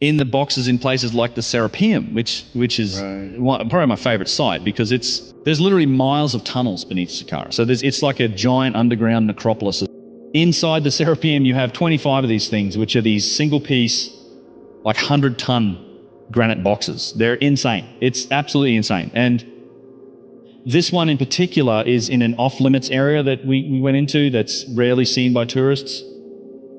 in the boxes in places like the Serapium, which is probably my favorite site, because there's literally miles of tunnels beneath Saqqara. So it's like a giant underground necropolis. Inside the Serapium, you have 25 of these things, which are these single-piece, like 100-ton granite boxes. They're insane. It's absolutely insane. And this one in particular is in an off-limits area that we went into that's rarely seen by tourists.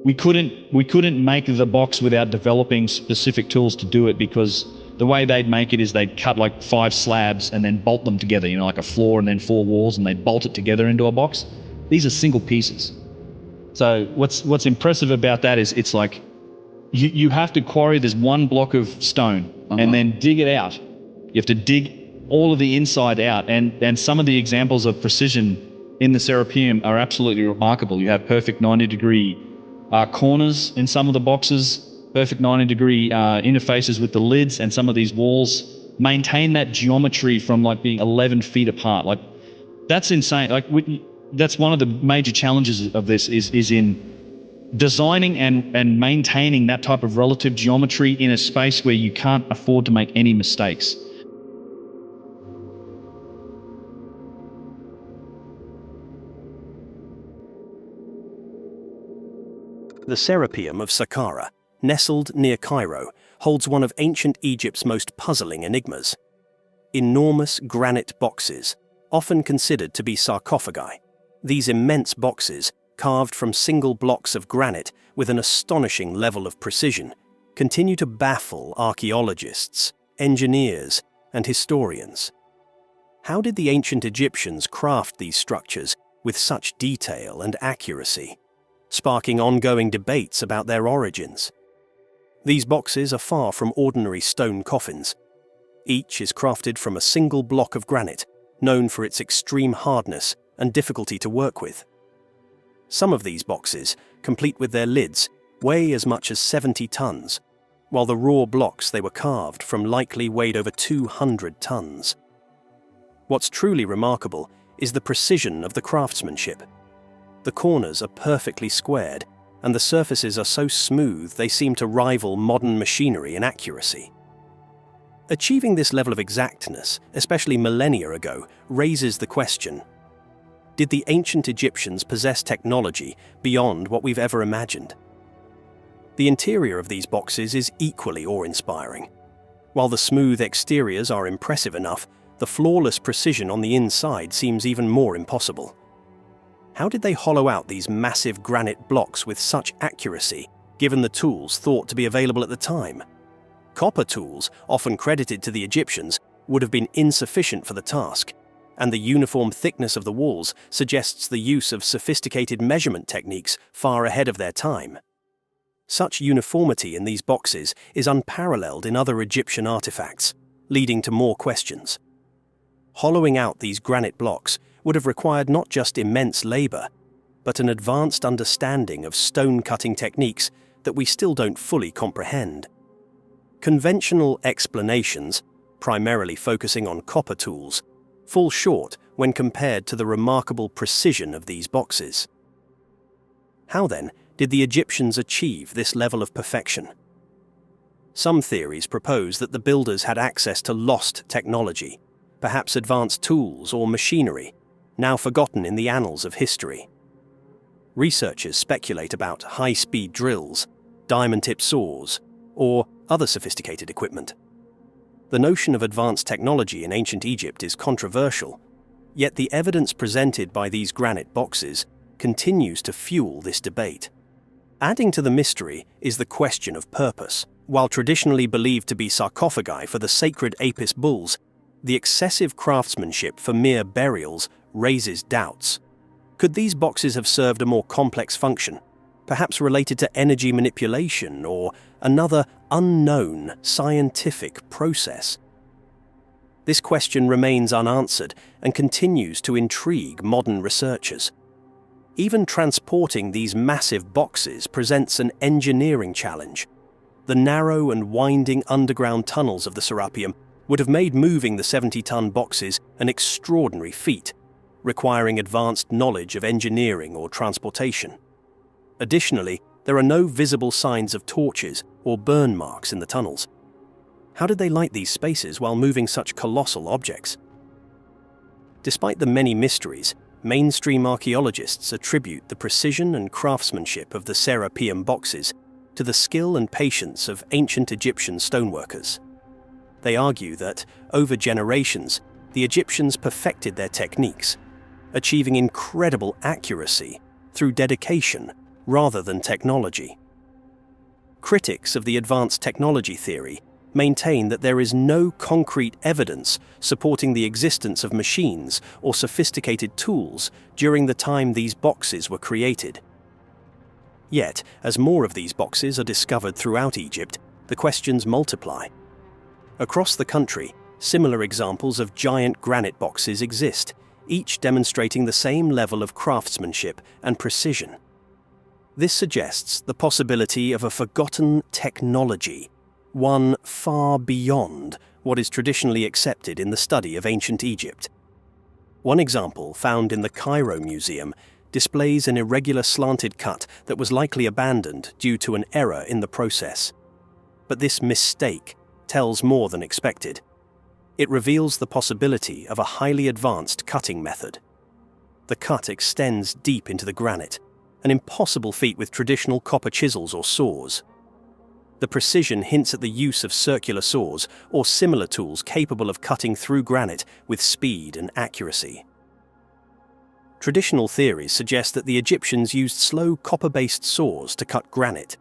We couldn't make the box without developing specific tools to do it, because the way they'd make it is they'd cut like 5 slabs and then bolt them together, like a floor and then 4 walls, and they'd bolt it together into a box. These are single pieces. So what's impressive about that is it's like you have to quarry this one block of stone and then dig it out. You have to dig all of the inside out, and some of the examples of precision in the Serapium are absolutely remarkable. You have perfect 90-degree corners in some of the boxes, perfect 90-degree interfaces with the lids, and some of these walls maintain that geometry from like being 11 feet apart. Like, that's insane. Like, that's one of the major challenges of this is in designing and maintaining that type of relative geometry in a space where you can't afford to make any mistakes. The Serapium of Saqqara, nestled near Cairo, holds one of ancient Egypt's most puzzling enigmas. Enormous granite boxes, often considered to be sarcophagi. These immense boxes, carved from single blocks of granite with an astonishing level of precision, continue to baffle archaeologists, engineers, and historians. How did the ancient Egyptians craft these structures with such detail and accuracy, sparking ongoing debates about their origins? These boxes are far from ordinary stone coffins. Each is crafted from a single block of granite, known for its extreme hardness and difficulty to work with. Some of these boxes, complete with their lids, weigh as much as 70 tons, while the raw blocks they were carved from likely weighed over 200 tons. What's truly remarkable is the precision of the craftsmanship. The corners are perfectly squared, and the surfaces are so smooth they seem to rival modern machinery in accuracy. Achieving this level of exactness, especially millennia ago, raises the question: did the ancient Egyptians possess technology beyond what we've ever imagined? The interior of these boxes is equally awe-inspiring. While the smooth exteriors are impressive enough, the flawless precision on the inside seems even more impossible. How did they hollow out these massive granite blocks with such accuracy, given the tools thought to be available at the time? Copper tools, often credited to the Egyptians, would have been insufficient for the task, and the uniform thickness of the walls suggests the use of sophisticated measurement techniques far ahead of their time. Such uniformity in these boxes is unparalleled in other Egyptian artifacts, leading to more questions. Hollowing out these granite blocks would have required not just immense labor, but an advanced understanding of stone-cutting techniques that we still don't fully comprehend. Conventional explanations, primarily focusing on copper tools, fall short when compared to the remarkable precision of these boxes. How then did the Egyptians achieve this level of perfection? Some theories propose that the builders had access to lost technology, perhaps advanced tools or machinery, now forgotten in the annals of history. Researchers speculate about high-speed drills, diamond-tipped saws, or other sophisticated equipment. The notion of advanced technology in ancient Egypt is controversial, yet the evidence presented by these granite boxes continues to fuel this debate. Adding to the mystery is the question of purpose. While traditionally believed to be sarcophagi for the sacred Apis bulls, the excessive craftsmanship for mere burials raises doubts. Could these boxes have served a more complex function, perhaps related to energy manipulation or another unknown scientific process? This question remains unanswered and continues to intrigue modern researchers. Even transporting these massive boxes presents an engineering challenge. The narrow and winding underground tunnels of the Serapium would have made moving the 70-ton boxes an extraordinary feat, requiring advanced knowledge of engineering or transportation. Additionally, there are no visible signs of torches or burn marks in the tunnels. How did they light these spaces while moving such colossal objects? Despite the many mysteries, mainstream archaeologists attribute the precision and craftsmanship of the Serapium boxes to the skill and patience of ancient Egyptian stoneworkers. They argue that, over generations, the Egyptians perfected their techniques, achieving incredible accuracy through dedication rather than technology. Critics of the advanced technology theory maintain that there is no concrete evidence supporting the existence of machines or sophisticated tools during the time these boxes were created. Yet, as more of these boxes are discovered throughout Egypt, the questions multiply. Across the country, similar examples of giant granite boxes exist, each demonstrating the same level of craftsmanship and precision. This suggests the possibility of a forgotten technology, one far beyond what is traditionally accepted in the study of ancient Egypt. One example, found in the Cairo Museum, displays an irregular slanted cut that was likely abandoned due to an error in the process. But this mistake tells more than expected. It reveals the possibility of a highly advanced cutting method. The cut extends deep into the granite, an impossible feat with traditional copper chisels or saws. The precision hints at the use of circular saws or similar tools capable of cutting through granite with speed and accuracy. Traditional theories suggest that the Egyptians used slow copper-based saws to cut granite.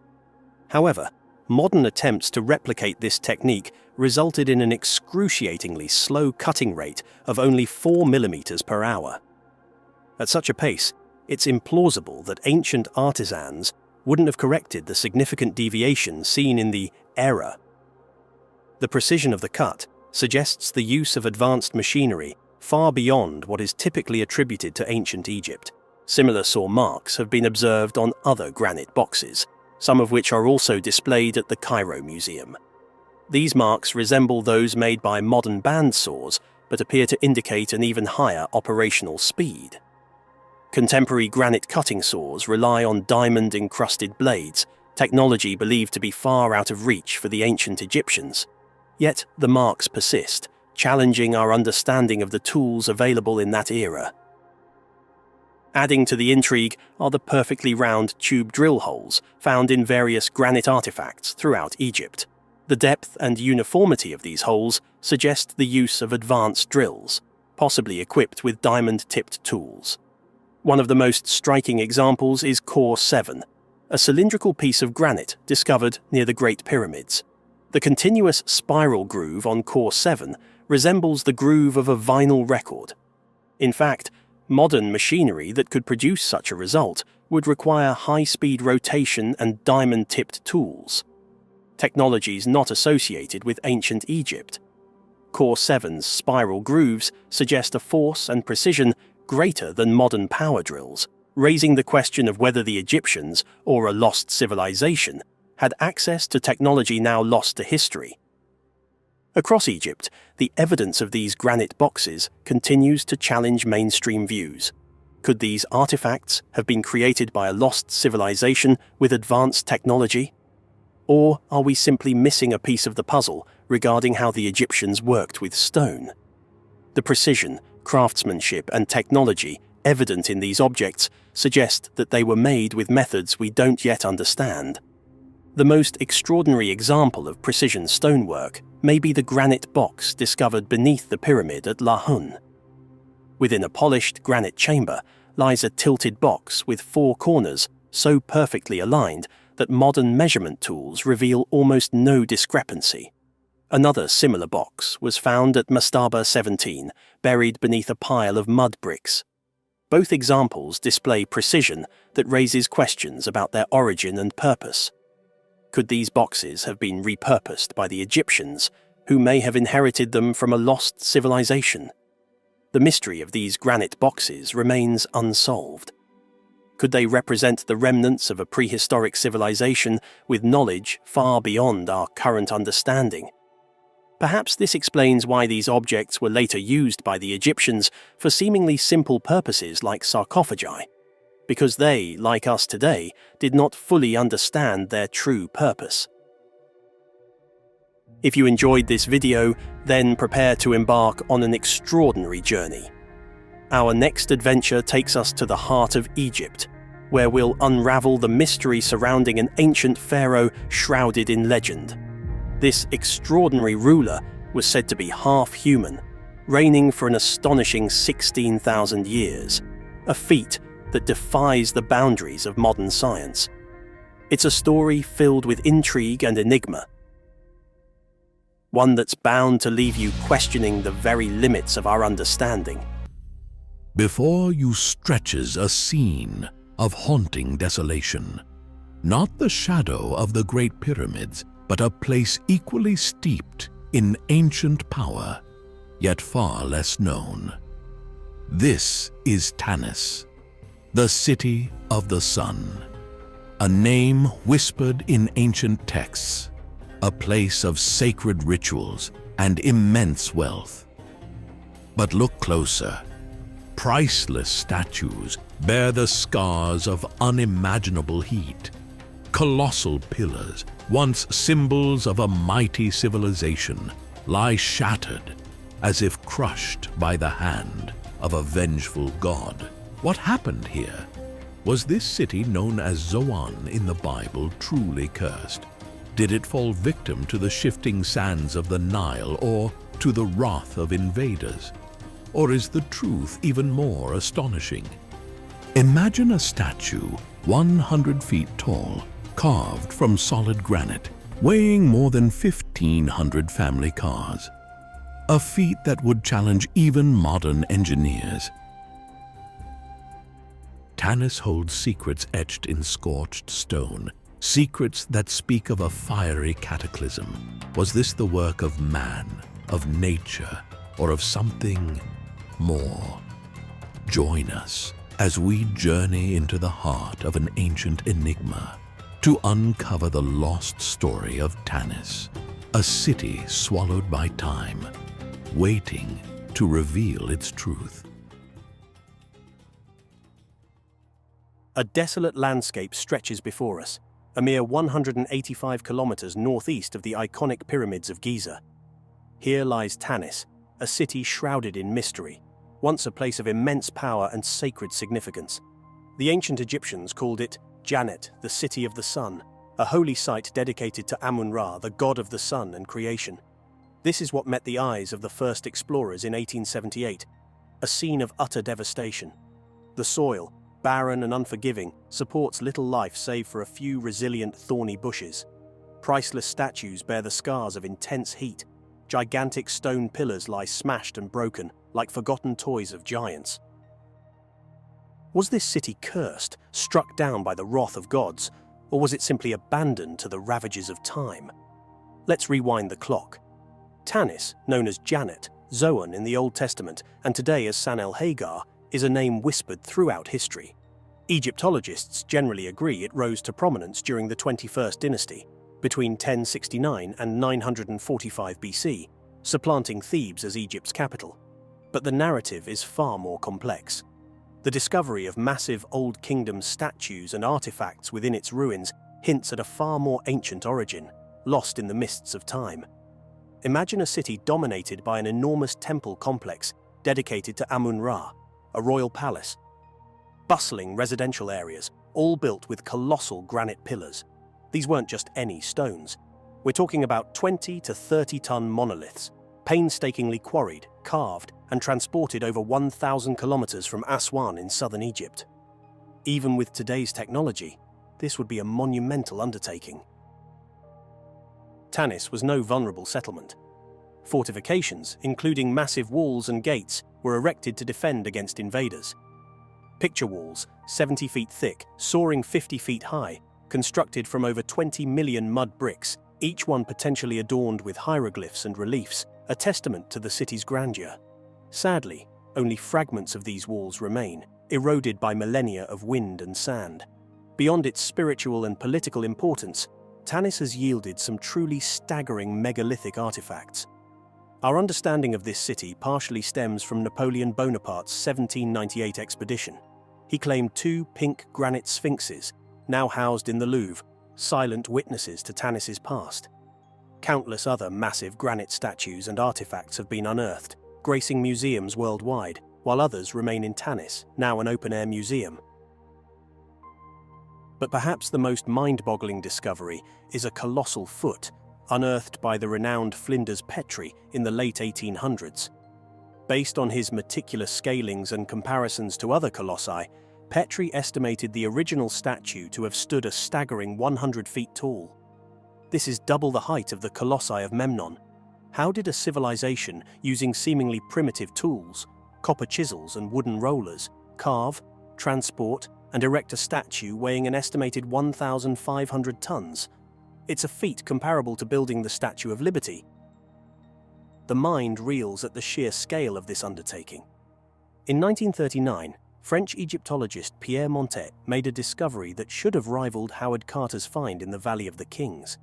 However, modern attempts to replicate this technique resulted in an excruciatingly slow cutting rate of only 4 millimeters per hour. At such a pace, it's implausible that ancient artisans wouldn't have corrected the significant deviation seen in the error. The precision of the cut suggests the use of advanced machinery far beyond what is typically attributed to ancient Egypt. Similar saw marks have been observed on other granite boxes, some of which are also displayed at the Cairo Museum. These marks resemble those made by modern band saws, but appear to indicate an even higher operational speed. Contemporary granite cutting saws rely on diamond-encrusted blades, technology believed to be far out of reach for the ancient Egyptians. Yet the marks persist, challenging our understanding of the tools available in that era. Adding to the intrigue are the perfectly round tube drill holes found in various granite artifacts throughout Egypt. The depth and uniformity of these holes suggest the use of advanced drills, possibly equipped with diamond-tipped tools. One of the most striking examples is Core 7, a cylindrical piece of granite discovered near the Great Pyramids. The continuous spiral groove on Core 7 resembles the groove of a vinyl record. In fact, modern machinery that could produce such a result would require high-speed rotation and diamond-tipped tools, technologies not associated with ancient Egypt. Core 7's spiral grooves suggest a force and precision greater than modern power drills, raising the question of whether the Egyptians, or a lost civilization, had access to technology now lost to history. Across Egypt, the evidence of these granite boxes continues to challenge mainstream views. Could these artifacts have been created by a lost civilization with advanced technology? Or are we simply missing a piece of the puzzle regarding how the Egyptians worked with stone? The precision, craftsmanship, and technology evident in these objects suggest that they were made with methods we don't yet understand. The most extraordinary example of precision stonework may be the granite box discovered beneath the pyramid at Lahun. Within a polished granite chamber lies a tilted box with 4 corners so perfectly aligned that modern measurement tools reveal almost no discrepancy. Another similar box was found at Mastaba 17, buried beneath a pile of mud bricks. Both examples display precision that raises questions about their origin and purpose. Could these boxes have been repurposed by the Egyptians, who may have inherited them from a lost civilization? The mystery of these granite boxes remains unsolved. Could they represent the remnants of a prehistoric civilization with knowledge far beyond our current understanding? Perhaps this explains why these objects were later used by the Egyptians for seemingly simple purposes like sarcophagi. because they, like us today, did not fully understand their true purpose. If you enjoyed this video, then prepare to embark on an extraordinary journey. Our next adventure takes us to the heart of Egypt, where we'll unravel the mystery surrounding an ancient pharaoh shrouded in legend. This extraordinary ruler was said to be half human, reigning for an astonishing 16,000 years, a feat that defies the boundaries of modern science. It's a story filled with intrigue and enigma, one that's bound to leave you questioning the very limits of our understanding. Before you stretches a scene of haunting desolation, not the shadow of the Great Pyramids, but a place equally steeped in ancient power, yet far less known. This is Tanis, the City of the Sun, a name whispered in ancient texts, a place of sacred rituals and immense wealth. But look closer. Priceless statues bear the scars of unimaginable heat. Colossal pillars, once symbols of a mighty civilization, lie shattered as if crushed by the hand of a vengeful god. What happened here? Was this city known as Zoan in the Bible truly cursed? Did it fall victim to the shifting sands of the Nile or to the wrath of invaders? Or is the truth even more astonishing? Imagine a statue 100 feet tall, carved from solid granite, weighing more than 1,500 family cars. A feat that would challenge even modern engineers. Tanis holds secrets etched in scorched stone, secrets that speak of a fiery cataclysm. Was this the work of man, of nature, or of something more? Join us as we journey into the heart of an ancient enigma to uncover the lost story of Tanis, a city swallowed by time, waiting to reveal its truth. A desolate landscape stretches before us, a mere 185 kilometers northeast of the iconic pyramids of Giza. Here lies Tanis, a city shrouded in mystery, once a place of immense power and sacred significance. The ancient Egyptians called it Janet, the City of the Sun, a holy site dedicated to Amun-Ra, the god of the sun and creation. This is what met the eyes of the first explorers in 1878, a scene of utter devastation. The soil, barren and unforgiving, supports little life save for a few resilient thorny bushes. Priceless statues bear the scars of intense heat. Gigantic stone pillars lie smashed and broken, like forgotten toys of giants. Was this city cursed, struck down by the wrath of gods, or was it simply abandoned to the ravages of time? Let's rewind the clock. Tanis, known as Janet, Zoan in the Old Testament, and today as San el-Hagar, is a name whispered throughout history. Egyptologists generally agree it rose to prominence during the 21st dynasty, between 1069 and 945 BC, supplanting Thebes as Egypt's capital. But the narrative is far more complex. The discovery of massive Old Kingdom statues and artifacts within its ruins hints at a far more ancient origin, lost in the mists of time. Imagine a city dominated by an enormous temple complex dedicated to Amun-Ra, a royal palace. Bustling residential areas, all built with colossal granite pillars. These weren't just any stones. We're talking about 20 to 30-ton monoliths, painstakingly quarried, carved, and transported over 1,000 kilometers from Aswan in southern Egypt. Even with today's technology, this would be a monumental undertaking. Tanis was no vulnerable settlement. Fortifications, including massive walls and gates, were erected to defend against invaders. Picture walls, 70 feet thick, soaring 50 feet high, constructed from over 20 million mud bricks, each one potentially adorned with hieroglyphs and reliefs, a testament to the city's grandeur. Sadly, only fragments of these walls remain, eroded by millennia of wind and sand. Beyond its spiritual and political importance, Tanis has yielded some truly staggering megalithic artifacts. Our understanding of this city partially stems from Napoleon Bonaparte's 1798 expedition. He claimed 2 pink granite sphinxes, now housed in the Louvre, silent witnesses to Tanis's past. Countless other massive granite statues and artifacts have been unearthed, gracing museums worldwide, while others remain in Tanis, now an open-air museum. But perhaps the most mind-boggling discovery is a colossal foot, unearthed by the renowned Flinders Petrie in the late 1800s. Based on his meticulous scalings and comparisons to other colossi, Petrie estimated the original statue to have stood a staggering 100 feet tall. This is double the height of the colossi of Memnon. How did a civilization using seemingly primitive tools, copper chisels and wooden rollers, carve, transport, and erect a statue weighing an estimated 1,500 tons? It's a feat comparable to building the Statue of Liberty. The mind reels at the sheer scale of this undertaking. In 1939, French Egyptologist Pierre Montet made a discovery that should have rivaled Howard Carter's find in the Valley of the Kings.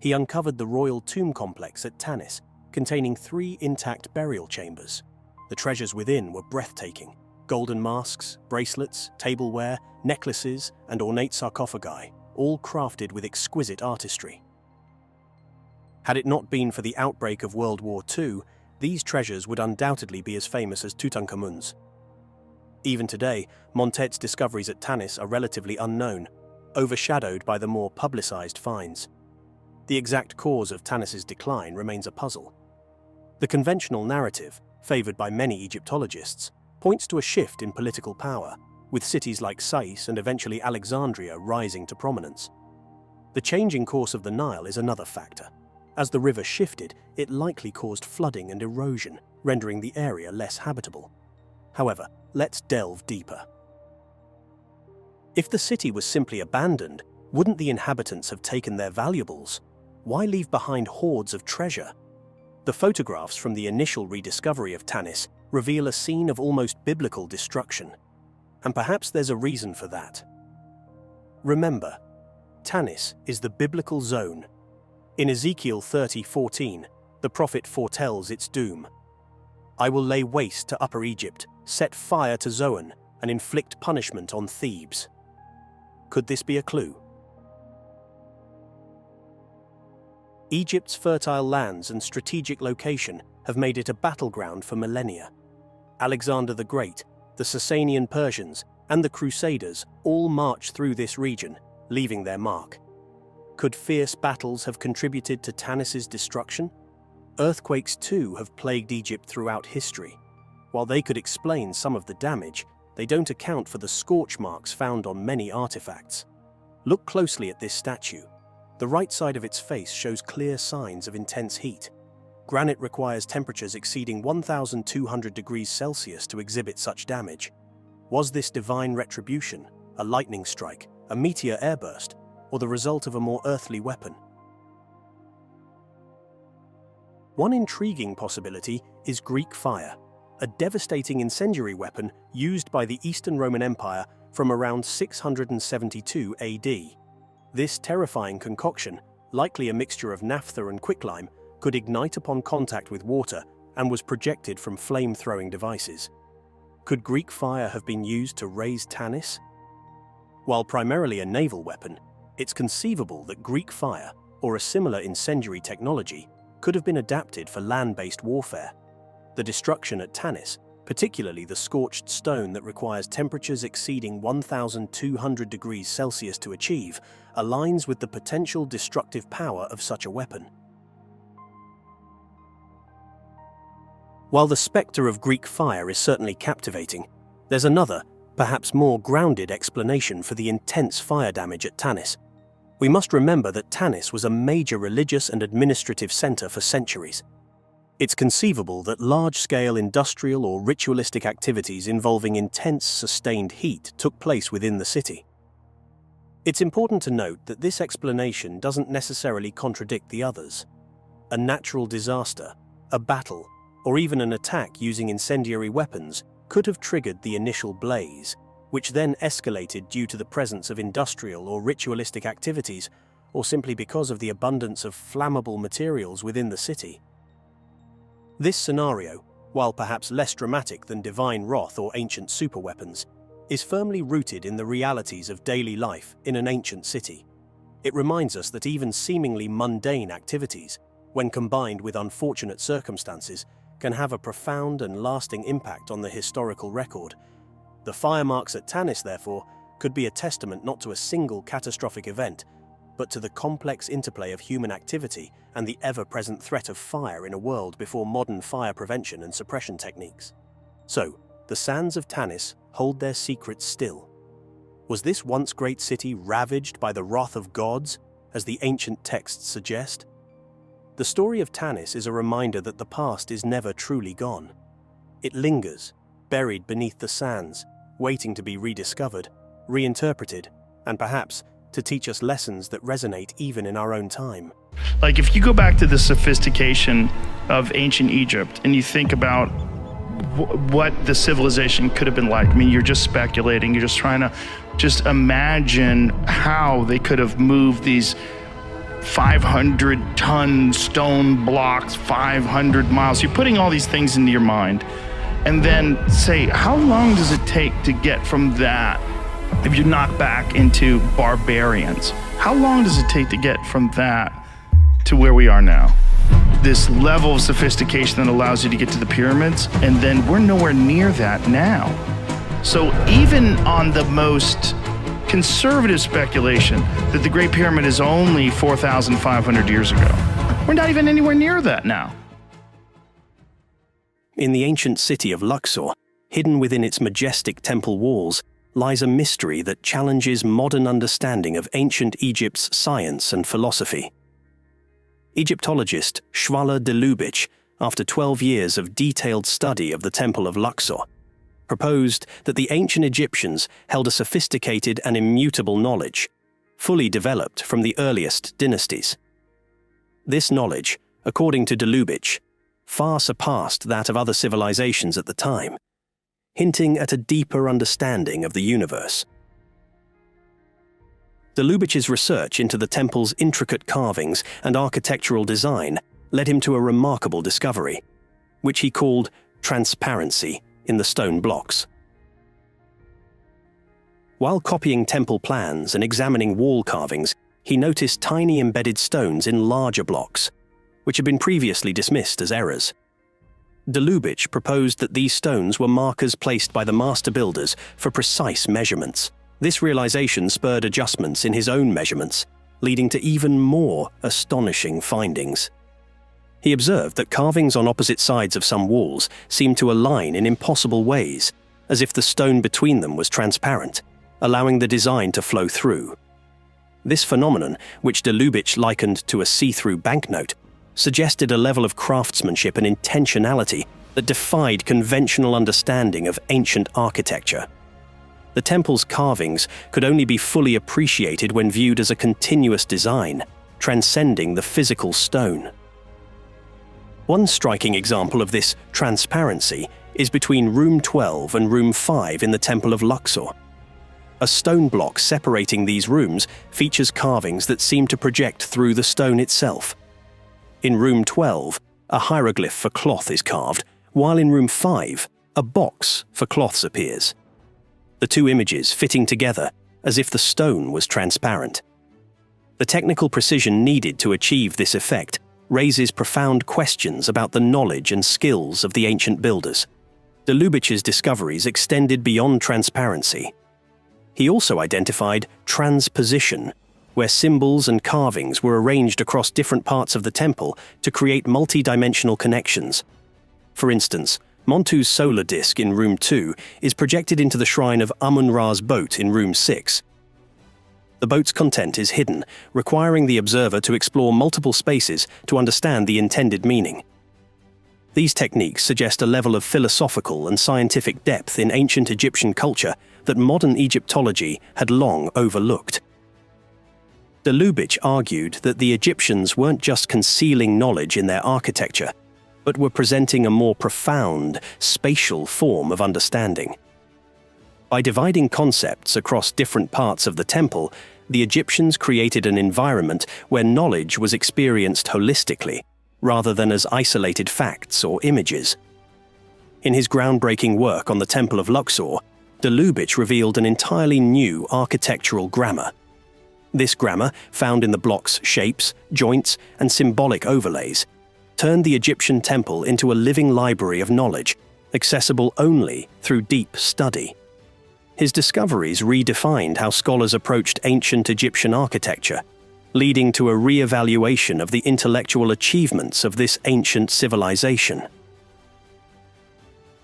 He uncovered the royal tomb complex at Tanis, containing 3 intact burial chambers. The treasures within were breathtaking: golden masks, bracelets, tableware, necklaces, and ornate sarcophagi, all crafted with exquisite artistry. Had it not been for the outbreak of World War II, these treasures would undoubtedly be as famous as Tutankhamun's. Even today, Montet's discoveries at Tanis are relatively unknown, overshadowed by the more publicized finds. The exact cause of Tanis's decline remains a puzzle. The conventional narrative, favored by many Egyptologists, points to a shift in political power, with cities like Sais and eventually Alexandria rising to prominence. The changing course of the Nile is another factor. As the river shifted, it likely caused flooding and erosion, rendering the area less habitable. However, let's delve deeper. If the city was simply abandoned, wouldn't the inhabitants have taken their valuables? Why leave behind hoards of treasure? The photographs from the initial rediscovery of Tanis reveal a scene of almost biblical destruction. And perhaps there's a reason for that. Remember, Tanis is the biblical zone. In Ezekiel 30:14, the prophet foretells its doom. "I will lay waste to Upper Egypt, set fire to Zoan, and inflict punishment on Thebes." Could this be a clue? Egypt's fertile lands and strategic location have made it a battleground for millennia. Alexander the Great, the Sasanian Persians, and the Crusaders all marched through this region, leaving their mark. Could fierce battles have contributed to Tanis's destruction? Earthquakes too have plagued Egypt throughout history. While they could explain some of the damage, they don't account for the scorch marks found on many artifacts. Look closely at this statue. The right side of its face shows clear signs of intense heat. Granite requires temperatures exceeding 1,200 degrees Celsius to exhibit such damage. Was this divine retribution, a lightning strike, a meteor airburst, or the result of a more earthly weapon? One intriguing possibility is Greek fire, a devastating incendiary weapon used by the Eastern Roman Empire from around 672 AD. This terrifying concoction, likely a mixture of naphtha and quicklime, could ignite upon contact with water and was projected from flame-throwing devices. Could Greek fire have been used to raise Tanis? While primarily a naval weapon, it's conceivable that Greek fire, or a similar incendiary technology, could have been adapted for land-based warfare. The destruction at Tanis, particularly the scorched stone that requires temperatures exceeding 1,200 degrees Celsius to achieve, aligns with the potential destructive power of such a weapon. While the spectre of Greek fire is certainly captivating, there's another, perhaps more grounded explanation for the intense fire damage at Tanis. We must remember that Tanis was a major religious and administrative center for centuries. It's conceivable that large-scale industrial or ritualistic activities involving intense, sustained heat took place within the city. It's important to note that this explanation doesn't necessarily contradict the others. A natural disaster, a battle, or even an attack using incendiary weapons could have triggered the initial blaze, which then escalated due to the presence of industrial or ritualistic activities, or simply because of the abundance of flammable materials within the city. This scenario, while perhaps less dramatic than divine wrath or ancient superweapons, is firmly rooted in the realities of daily life in an ancient city. It reminds us that even seemingly mundane activities, when combined with unfortunate circumstances, can have a profound and lasting impact on the historical record. The fire marks at Tanis, therefore, could be a testament not to a single catastrophic event, but to the complex interplay of human activity and the ever-present threat of fire in a world before modern fire prevention and suppression techniques. So, the sands of Tanis hold their secrets still. Was this once great city ravaged by the wrath of gods, as the ancient texts suggest? The story of Tanis is a reminder that the past is never truly gone. It lingers, buried beneath the sands, waiting to be rediscovered, reinterpreted, and perhaps to teach us lessons that resonate even in our own time. Like, if you go back to the sophistication of ancient Egypt and you think about what the civilization could have been like, I mean, you're just speculating, you're just trying to just imagine how they could have moved these 500-ton stone blocks 500 miles. You're putting all these things into your mind, and then say, how long does it take to get from that, if you knock back into barbarians, how long does it take to get from that to where we are now? This level of sophistication that allows you to get to the pyramids, and then we're nowhere near that now. So even on the most conservative speculation that the Great Pyramid is only 4,500 years ago, we're not even anywhere near that now. In the ancient city of Luxor, hidden within its majestic temple walls, lies a mystery that challenges modern understanding of ancient Egypt's science and philosophy. Egyptologist Shwala de Lubitsch, after 12 years of detailed study of the Temple of Luxor, proposed that the ancient Egyptians held a sophisticated and immutable knowledge, fully developed from the earliest dynasties. This knowledge, according to de Lubitsch, far surpassed that of other civilizations at the time, hinting at a deeper understanding of the universe. De Lubitsch's research into the temple's intricate carvings and architectural design led him to a remarkable discovery, which he called transparency in the stone blocks. While copying temple plans and examining wall carvings, he noticed tiny embedded stones in larger blocks, which had been previously dismissed as errors. De Lubitsch proposed that these stones were markers placed by the master builders for precise measurements. This realization spurred adjustments in his own measurements, leading to even more astonishing findings. He observed that carvings on opposite sides of some walls seemed to align in impossible ways, as if the stone between them was transparent, allowing the design to flow through. This phenomenon, which de Lubitsch likened to a see-through banknote, suggested a level of craftsmanship and intentionality that defied conventional understanding of ancient architecture. The temple's carvings could only be fully appreciated when viewed as a continuous design, transcending the physical stone. One striking example of this transparency is between Room 12 and Room 5 in the Temple of Luxor. A stone block separating these rooms features carvings that seem to project through the stone itself. In Room 12, a hieroglyph for cloth is carved, while in Room 5, a box for cloths appears. The two images fitting together as if the stone was transparent. The technical precision needed to achieve this effect raises profound questions about the knowledge and skills of the ancient builders. De Lubitsch's discoveries extended beyond transparency. He also identified transposition, where symbols and carvings were arranged across different parts of the temple to create multi-dimensional connections. For instance, Montu's solar disk in Room 2 is projected into the shrine of Amun-Ra's boat in Room 6. The boat's content is hidden, requiring the observer to explore multiple spaces to understand the intended meaning. These techniques suggest a level of philosophical and scientific depth in ancient Egyptian culture that modern Egyptology had long overlooked. De Lubitsch argued that the Egyptians weren't just concealing knowledge in their architecture, but were presenting a more profound, spatial form of understanding. By dividing concepts across different parts of the temple, the Egyptians created an environment where knowledge was experienced holistically, rather than as isolated facts or images. In his groundbreaking work on the Temple of Luxor, de Lubitsch revealed an entirely new architectural grammar. This grammar, found in the block's shapes, joints, and symbolic overlays, turned the Egyptian temple into a living library of knowledge, accessible only through deep study. His discoveries redefined how scholars approached ancient Egyptian architecture, leading to a re-evaluation of the intellectual achievements of this ancient civilization.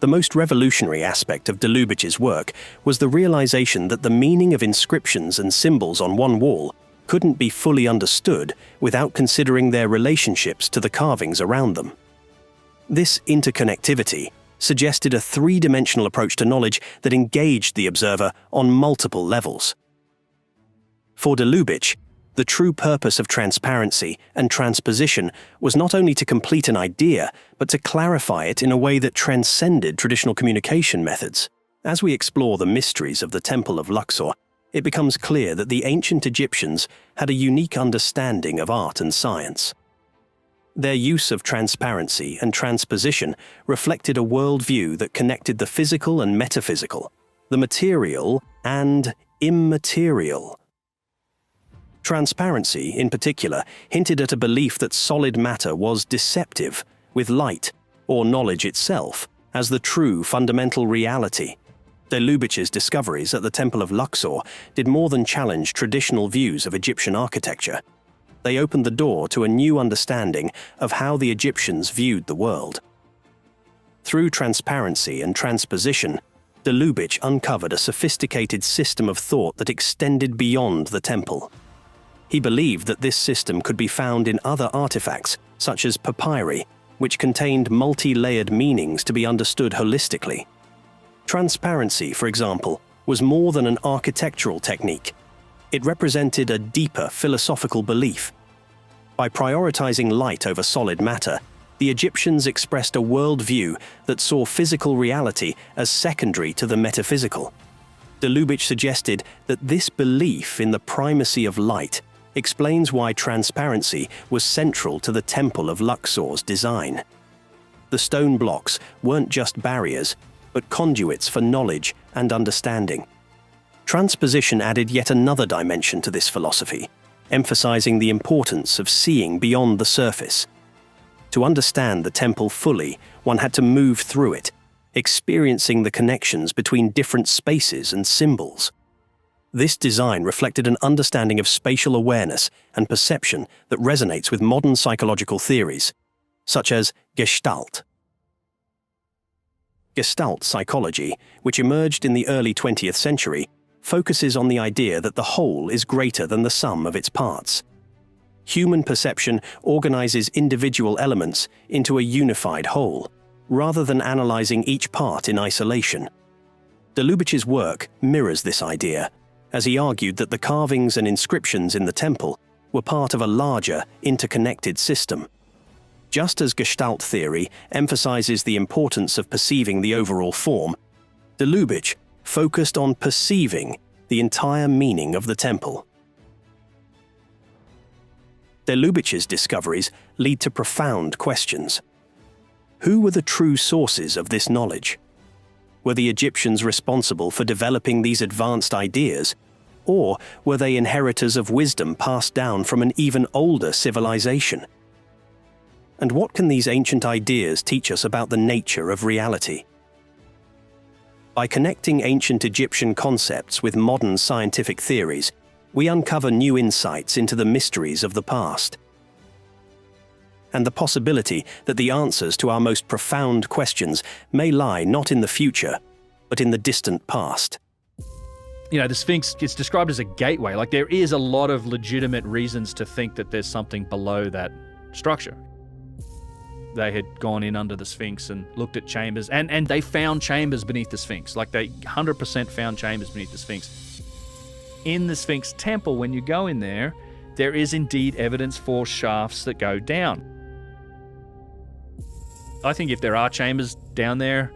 The most revolutionary aspect of de Lubitsch's work was the realization that the meaning of inscriptions and symbols on one wall couldn't be fully understood without considering their relationships to the carvings around them. This interconnectivity suggested a three-dimensional approach to knowledge that engaged the observer on multiple levels. For de Lubitsch, the true purpose of transparency and transposition was not only to complete an idea, but to clarify it in a way that transcended traditional communication methods. As we explore the mysteries of the Temple of Luxor, it becomes clear that the ancient Egyptians had a unique understanding of art and science. Their use of transparency and transposition reflected a worldview that connected the physical and metaphysical, the material and immaterial. Transparency, in particular, hinted at a belief that solid matter was deceptive, with light, or knowledge itself, as the true fundamental reality. De Lubitsch's discoveries at the Temple of Luxor did more than challenge traditional views of Egyptian architecture. They opened the door to a new understanding of how the Egyptians viewed the world. Through transparency and transposition, de Lubitsch uncovered a sophisticated system of thought that extended beyond the temple. He believed that this system could be found in other artifacts, such as papyri, which contained multi-layered meanings to be understood holistically. Transparency, for example, was more than an architectural technique. It represented a deeper philosophical belief. By prioritizing light over solid matter, the Egyptians expressed a worldview that saw physical reality as secondary to the metaphysical. De Lubitsch suggested that this belief in the primacy of light explains why transparency was central to the Temple of Luxor's design. The stone blocks weren't just barriers, but conduits for knowledge and understanding. Transposition added yet another dimension to this philosophy, emphasizing the importance of seeing beyond the surface. To understand the temple fully, one had to move through it, experiencing the connections between different spaces and symbols. This design reflected an understanding of spatial awareness and perception that resonates with modern psychological theories, such as Gestalt. Gestalt psychology, which emerged in the early 20th century, focuses on the idea that the whole is greater than the sum of its parts. Human perception organizes individual elements into a unified whole, rather than analyzing each part in isolation. De Lubitsch's work mirrors this idea, as he argued that the carvings and inscriptions in the temple were part of a larger, interconnected system. Just as Gestalt theory emphasizes the importance of perceiving the overall form, de Lubitsch focused on perceiving the entire meaning of the temple. De Lubitsch's discoveries lead to profound questions. Who were the true sources of this knowledge? Were the Egyptians responsible for developing these advanced ideas, or were they inheritors of wisdom passed down from an even older civilization? And what can these ancient ideas teach us about the nature of reality? By connecting ancient Egyptian concepts with modern scientific theories, we uncover new insights into the mysteries of the past, and the possibility that the answers to our most profound questions may lie not in the future, but in the distant past. You know, the Sphinx, it's described as a gateway. Like, there is a lot of legitimate reasons to think that there's something below that structure. They had gone in under the Sphinx and looked at chambers, and they found chambers beneath the Sphinx. Like, they 100% found chambers beneath the Sphinx. In the Sphinx temple, when you go in there is indeed evidence for shafts that go down. I think if there are chambers down there,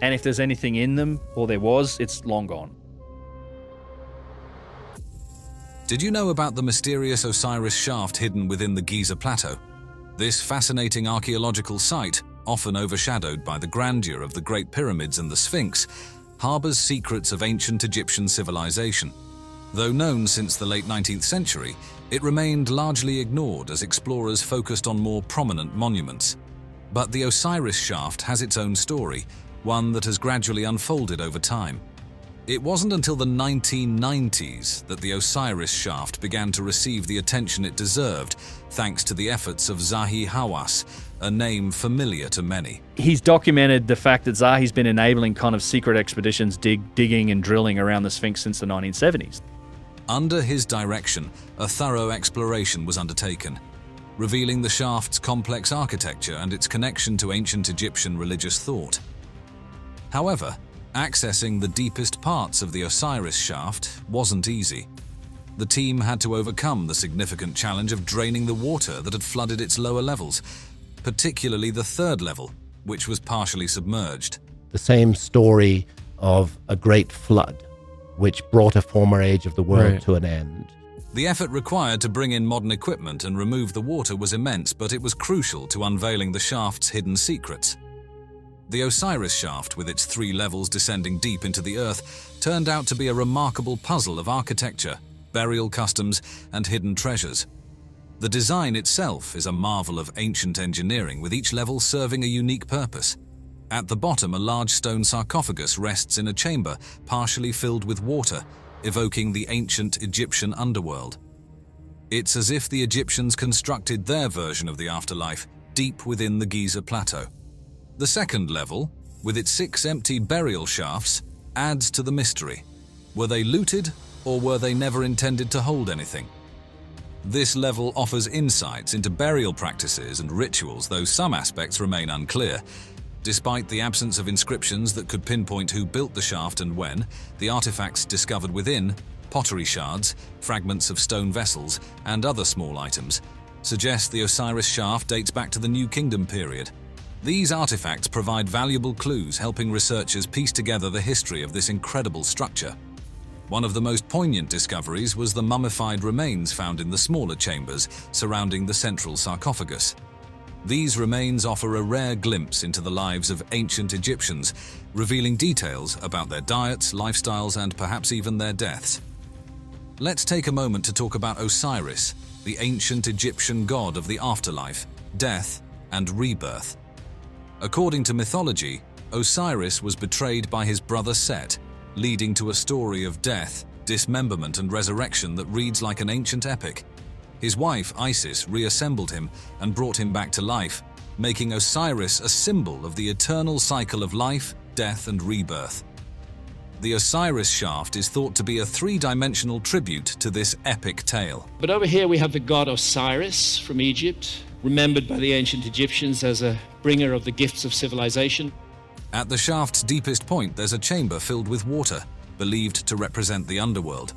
and if there's anything in them, or there was, it's long gone. Did you know about the mysterious Osiris shaft hidden within the Giza plateau? This fascinating archaeological site, often overshadowed by the grandeur of the Great Pyramids and the Sphinx, harbors secrets of ancient Egyptian civilization. Though known since the late 19th century, it remained largely ignored as explorers focused on more prominent monuments. But the Osiris shaft has its own story, one that has gradually unfolded over time. It wasn't until the 1990s that the Osiris shaft began to receive the attention it deserved, thanks to the efforts of Zahi Hawass, a name familiar to many. He's documented the fact that Zahi's been enabling kind of secret expeditions digging and drilling around the Sphinx since the 1970s. Under his direction, a thorough exploration was undertaken, revealing the shaft's complex architecture and its connection to ancient Egyptian religious thought. However, accessing the deepest parts of the Osiris shaft wasn't easy. The team had to overcome the significant challenge of draining the water that had flooded its lower levels, particularly the third level, which was partially submerged. The same story of a great flood, which brought a former age of the world to an end. The effort required to bring in modern equipment and remove the water was immense, but it was crucial to unveiling the shaft's hidden secrets. The Osiris shaft, with its 3 levels descending deep into the earth, turned out to be a remarkable puzzle of architecture, burial customs, and hidden treasures. The design itself is a marvel of ancient engineering, with each level serving a unique purpose. At the bottom, a large stone sarcophagus rests in a chamber partially filled with water, evoking the ancient Egyptian underworld. It's as if the Egyptians constructed their version of the afterlife deep within the Giza plateau. The second level, with its 6 empty burial shafts, adds to the mystery. Were they looted, or were they never intended to hold anything? This level offers insights into burial practices and rituals, though some aspects remain unclear. Despite the absence of inscriptions that could pinpoint who built the shaft and when, the artifacts discovered within, pottery shards, fragments of stone vessels, and other small items, suggest the Osiris shaft dates back to the New Kingdom period. These artifacts provide valuable clues, helping researchers piece together the history of this incredible structure. One of the most poignant discoveries was the mummified remains found in the smaller chambers surrounding the central sarcophagus. These remains offer a rare glimpse into the lives of ancient Egyptians, revealing details about their diets, lifestyles, and perhaps even their deaths. Let's take a moment to talk about Osiris, the ancient Egyptian god of the afterlife, death, and rebirth. According to mythology, Osiris was betrayed by his brother Set, leading to a story of death, dismemberment, and resurrection that reads like an ancient epic. His wife, Isis, reassembled him and brought him back to life, making Osiris a symbol of the eternal cycle of life, death, and rebirth. The Osiris shaft is thought to be a 3-dimensional tribute to this epic tale. But over here we have the god Osiris from Egypt, remembered by the ancient Egyptians as a bringer of the gifts of civilization. At the shaft's deepest point, there's a chamber filled with water, believed to represent the underworld.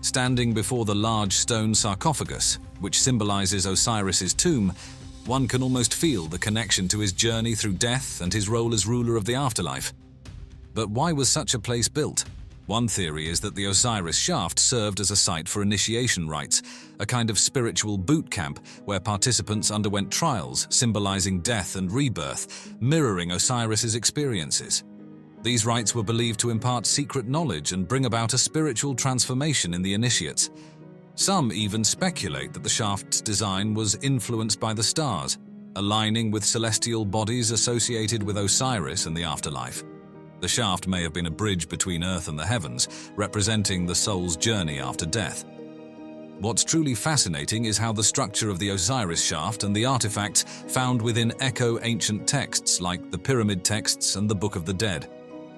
Standing before the large stone sarcophagus, which symbolizes Osiris's tomb, one can almost feel the connection to his journey through death and his role as ruler of the afterlife. But why was such a place built? One theory is that the Osiris shaft served as a site for initiation rites, a kind of spiritual boot camp where participants underwent trials symbolizing death and rebirth, mirroring Osiris's experiences. These rites were believed to impart secret knowledge and bring about a spiritual transformation in the initiates. Some even speculate that the shaft's design was influenced by the stars, aligning with celestial bodies associated with Osiris and the afterlife. The shaft may have been a bridge between Earth and the heavens, representing the soul's journey after death. What's truly fascinating is how the structure of the Osiris shaft and the artifacts found within echo ancient texts like the Pyramid texts and the Book of the Dead.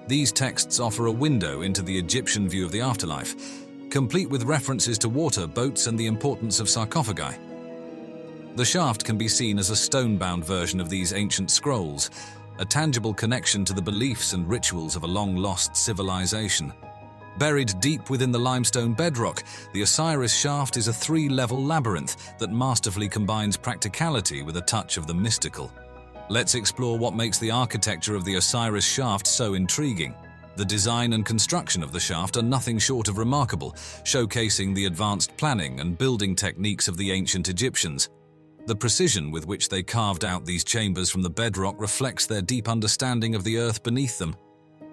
These texts offer a window into the Egyptian view of the afterlife, complete with references to water, boats, and the importance of sarcophagi. The shaft can be seen as a stone-bound version of these ancient scrolls, a tangible connection to the beliefs and rituals of a long-lost civilization. Buried deep within the limestone bedrock, the Osiris shaft is a 3-level labyrinth that masterfully combines practicality with a touch of the mystical. Let's explore what makes the architecture of the Osiris shaft so intriguing. The design and construction of the shaft are nothing short of remarkable, showcasing the advanced planning and building techniques of the ancient Egyptians. The precision with which they carved out these chambers from the bedrock reflects their deep understanding of the earth beneath them.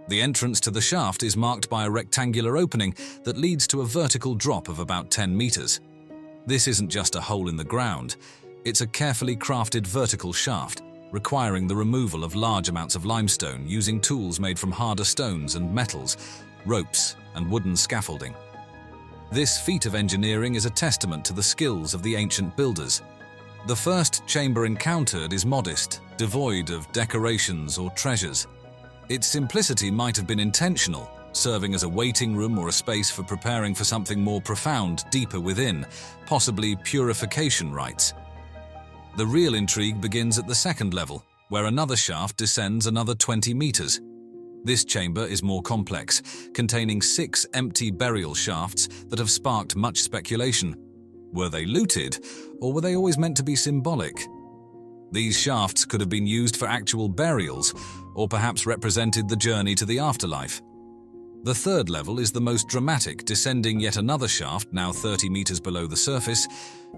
The entrance to the shaft is marked by a rectangular opening that leads to a vertical drop of about 10 meters. This isn't just a hole in the ground, it's a carefully crafted vertical shaft, requiring the removal of large amounts of limestone using tools made from harder stones and metals, ropes, and wooden scaffolding. This feat of engineering is a testament to the skills of the ancient builders. The first chamber encountered is modest, devoid of decorations or treasures. Its simplicity might have been intentional, serving as a waiting room or a space for preparing for something more profound deeper within, possibly purification rites. The real intrigue begins at the second level, where another shaft descends another 20 meters. This chamber is more complex, containing 6 empty burial shafts that have sparked much speculation. Were they looted, or were they always meant to be symbolic? These shafts could have been used for actual burials, or perhaps represented the journey to the afterlife. The third level is the most dramatic. Descending yet another shaft, now 30 meters below the surface,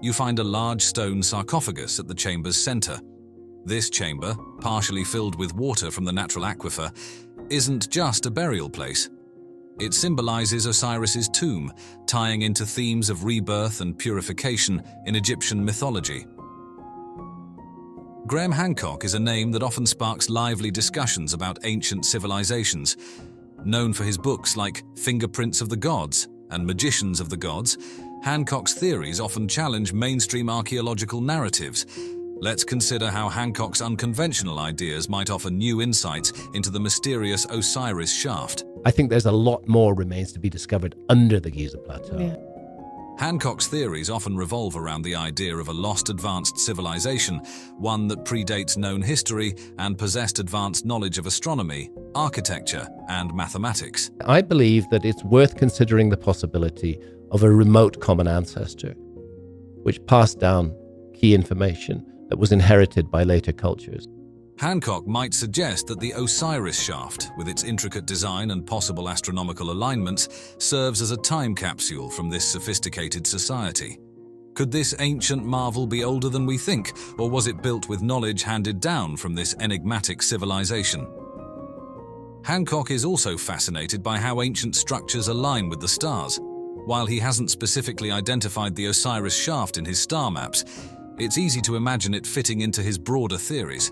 you find a large stone sarcophagus at the chamber's center. This chamber, partially filled with water from the natural aquifer, isn't just a burial place. It symbolizes Osiris's tomb, tying into themes of rebirth and purification in Egyptian mythology. Graham Hancock is a name that often sparks lively discussions about ancient civilizations. Known for his books like Fingerprints of the Gods and Magicians of the Gods, Hancock's theories often challenge mainstream archaeological narratives. Let's consider how Hancock's unconventional ideas might offer new insights into the mysterious Osiris shaft. I think there's a lot more remains to be discovered under the Giza Plateau. Yeah. Hancock's theories often revolve around the idea of a lost advanced civilization, one that predates known history and possessed advanced knowledge of astronomy, architecture, and mathematics. I believe that it's worth considering the possibility of a remote common ancestor, which passed down key information that was inherited by later cultures. Hancock might suggest that the Osiris shaft, with its intricate design and possible astronomical alignments, serves as a time capsule from this sophisticated society. Could this ancient marvel be older than we think, or was it built with knowledge handed down from this enigmatic civilization? Hancock is also fascinated by how ancient structures align with the stars. While he hasn't specifically identified the Osiris shaft in his star maps, it's easy to imagine it fitting into his broader theories.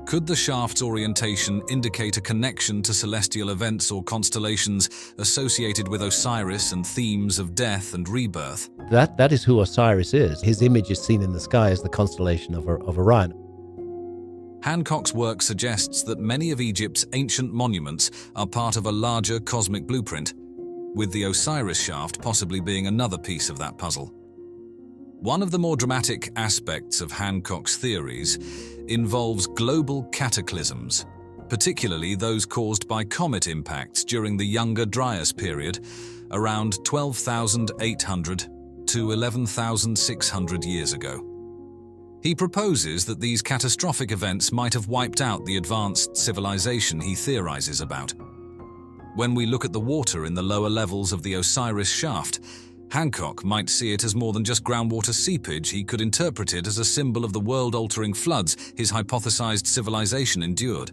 Could the shaft's orientation indicate a connection to celestial events or constellations associated with Osiris and themes of death and rebirth? That is who Osiris is. His image is seen in the sky as the constellation of Orion. Hancock's work suggests that many of Egypt's ancient monuments are part of a larger cosmic blueprint, with the Osiris shaft possibly being another piece of that puzzle. One of the more dramatic aspects of Hancock's theories involves global cataclysms, particularly those caused by comet impacts during the Younger Dryas period, around 12,800 to 11,600 years ago. He proposes that these catastrophic events might have wiped out the advanced civilization he theorizes about. When we look at the water in the lower levels of the Osiris shaft, Hancock might see it as more than just groundwater seepage. He could interpret it as a symbol of the world-altering floods his hypothesized civilization endured.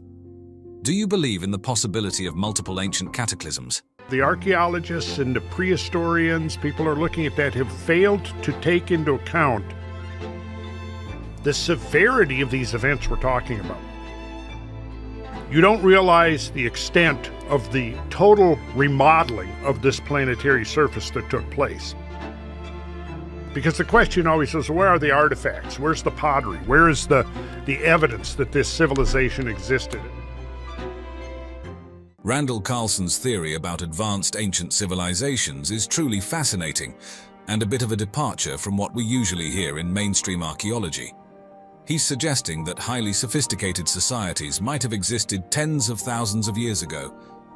Do you believe in the possibility of multiple ancient cataclysms? The archaeologists and the prehistorians, people are looking at that, have failed to take into account the severity of these events we're talking about. You don't realize the extent of the total remodeling of this planetary surface that took place. Because the question always is, where are the artifacts? Where's the pottery? Where is the evidence that this civilization existed? Randall Carlson's theory about advanced ancient civilizations is truly fascinating and a bit of a departure from what we usually hear in mainstream archaeology. He's suggesting that highly sophisticated societies might have existed tens of thousands of years ago,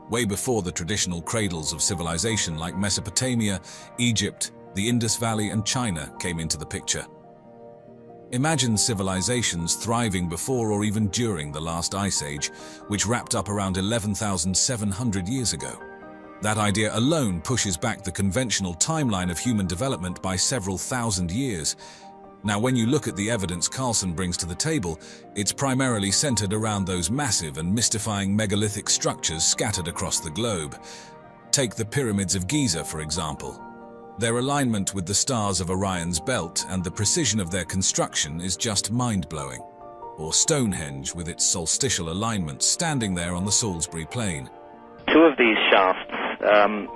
way before the traditional cradles of civilization like Mesopotamia, Egypt, the Indus Valley, and China came into the picture. Imagine civilizations thriving before or even during the last ice age, which wrapped up around 11,700 years ago. That idea alone pushes back the conventional timeline of human development by several thousand years. Now, when you look at the evidence Carlson brings to the table, it's primarily centered around those massive and mystifying megalithic structures scattered across the globe. Take the pyramids of Giza, for example. Their alignment with the stars of Orion's belt and the precision of their construction is just mind-blowing. Or Stonehenge with its solstitial alignment standing there on the Salisbury Plain. Two of these shafts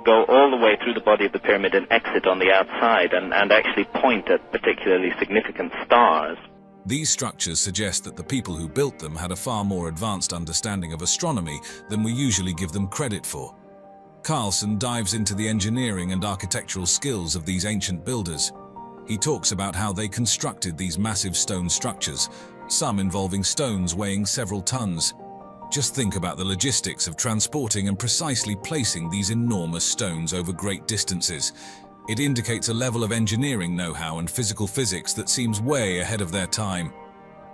go all the way through the body of the pyramid and exit on the outside and actually point at particularly significant stars. These structures suggest that the people who built them had a far more advanced understanding of astronomy than we usually give them credit for. Carlson dives into the engineering and architectural skills of these ancient builders. He talks about how they constructed these massive stone structures, some involving stones weighing several tons. Just think about the logistics of transporting and precisely placing these enormous stones over great distances. It indicates a level of engineering know-how and physical physics that seems way ahead of their time.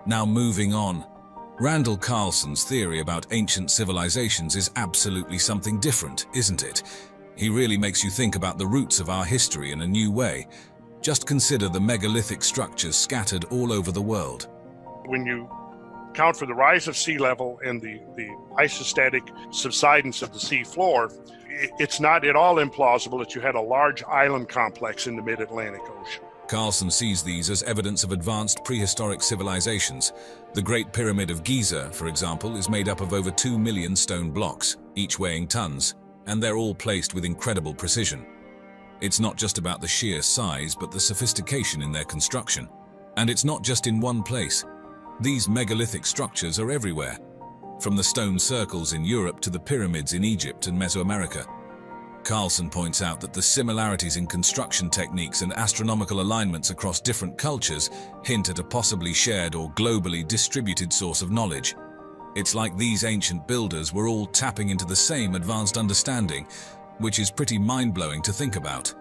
Now moving on. Randall Carlson's theory about ancient civilizations is absolutely something different, isn't it? He really makes you think about the roots of our history in a new way. Just consider the megalithic structures scattered all over the world. When you account for the rise of sea level and the isostatic subsidence of the sea floor, it's not at all implausible that you had a large island complex in the mid-Atlantic Ocean. Carlson sees these as evidence of advanced prehistoric civilizations. The Great Pyramid of Giza, for example, is made up of over 2 million stone blocks, each weighing tons, and they're all placed with incredible precision. It's not just about the sheer size, but the sophistication in their construction. And it's not just in one place. These megalithic structures are everywhere, from the stone circles in Europe to the pyramids in Egypt and Mesoamerica. Carlson points out that the similarities in construction techniques and astronomical alignments across different cultures hint at a possibly shared or globally distributed source of knowledge. It's like these ancient builders were all tapping into the same advanced understanding, which is pretty mind-blowing to think about.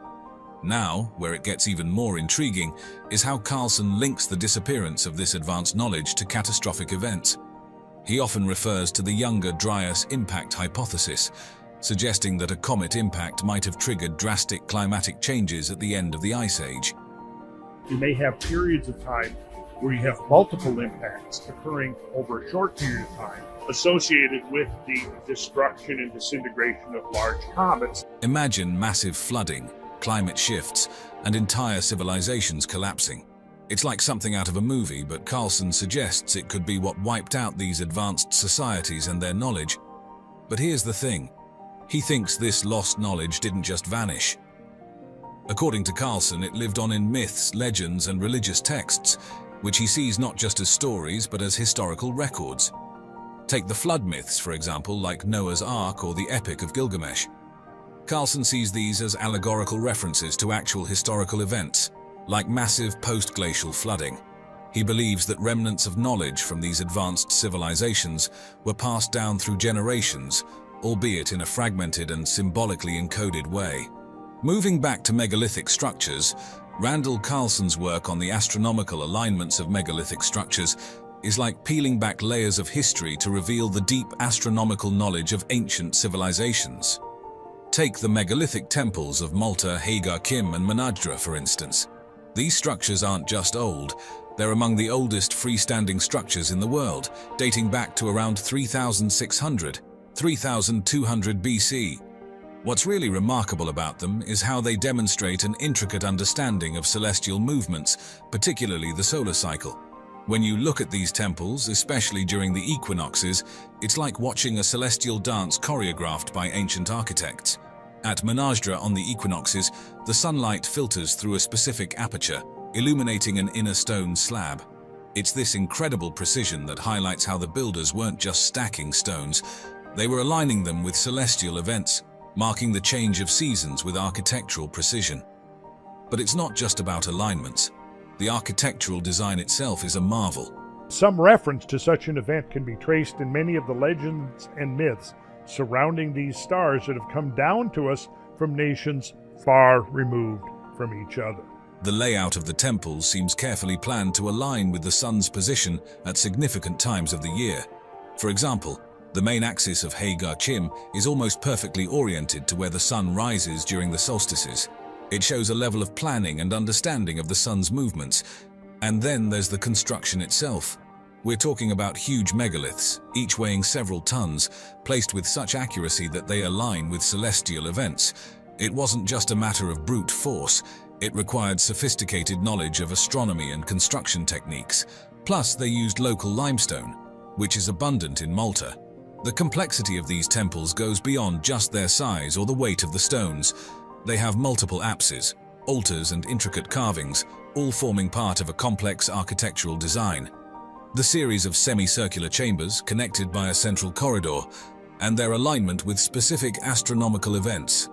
Now, where it gets even more intriguing, is how Carlson links the disappearance of this advanced knowledge to catastrophic events. He often refers to the Younger Dryas impact hypothesis, suggesting that a comet impact might have triggered drastic climatic changes at the end of the Ice Age. You may have periods of time where you have multiple impacts occurring over a short period of time associated with the destruction and disintegration of large comets. Imagine massive flooding, climate shifts, and entire civilizations collapsing. It's like something out of a movie, but Carlson suggests it could be what wiped out these advanced societies and their knowledge. But here's the thing. He thinks this lost knowledge didn't just vanish. According to Carlson, it lived on in myths, legends, and religious texts, which he sees not just as stories but as historical records. Take the flood myths, for example, like Noah's Ark or the Epic of Gilgamesh. Carlson sees these as allegorical references to actual historical events, like massive post-glacial flooding. He believes that remnants of knowledge from these advanced civilizations were passed down through generations, albeit in a fragmented and symbolically encoded way. Moving back to megalithic structures, Randall Carlson's work on the astronomical alignments of megalithic structures is like peeling back layers of history to reveal the deep astronomical knowledge of ancient civilizations. Take the megalithic temples of Malta, Hagar Kim, and Menajdra, for instance. These structures aren't just old, they're among the oldest freestanding structures in the world, dating back to around 3,200 BC. What's really remarkable about them is how they demonstrate an intricate understanding of celestial movements, particularly the solar cycle. When you look at these temples, especially during the equinoxes, it's like watching a celestial dance choreographed by ancient architects. At Menajdra on the equinoxes, the sunlight filters through a specific aperture, illuminating an inner stone slab. It's this incredible precision that highlights how the builders weren't just stacking stones, they were aligning them with celestial events, marking the change of seasons with architectural precision. But it's not just about alignments. The architectural design itself is a marvel. Some reference to such an event can be traced in many of the legends and myths surrounding these stars that have come down to us from nations far removed from each other. The layout of the temples seems carefully planned to align with the sun's position at significant times of the year. For example, the main axis of Hagar Kim is almost perfectly oriented to where the sun rises during the solstices. It shows a level of planning and understanding of the sun's movements. And then there's the construction itself. We're talking about huge megaliths, each weighing several tons, placed with such accuracy that they align with celestial events. It wasn't just a matter of brute force, it required sophisticated knowledge of astronomy and construction techniques. Plus, they used local limestone, which is abundant in Malta. The complexity of these temples goes beyond just their size or the weight of the stones. They have multiple apses, altars and intricate carvings, all forming part of a complex architectural design. The series of semicircular chambers connected by a central corridor, and their alignment with specific astronomical events.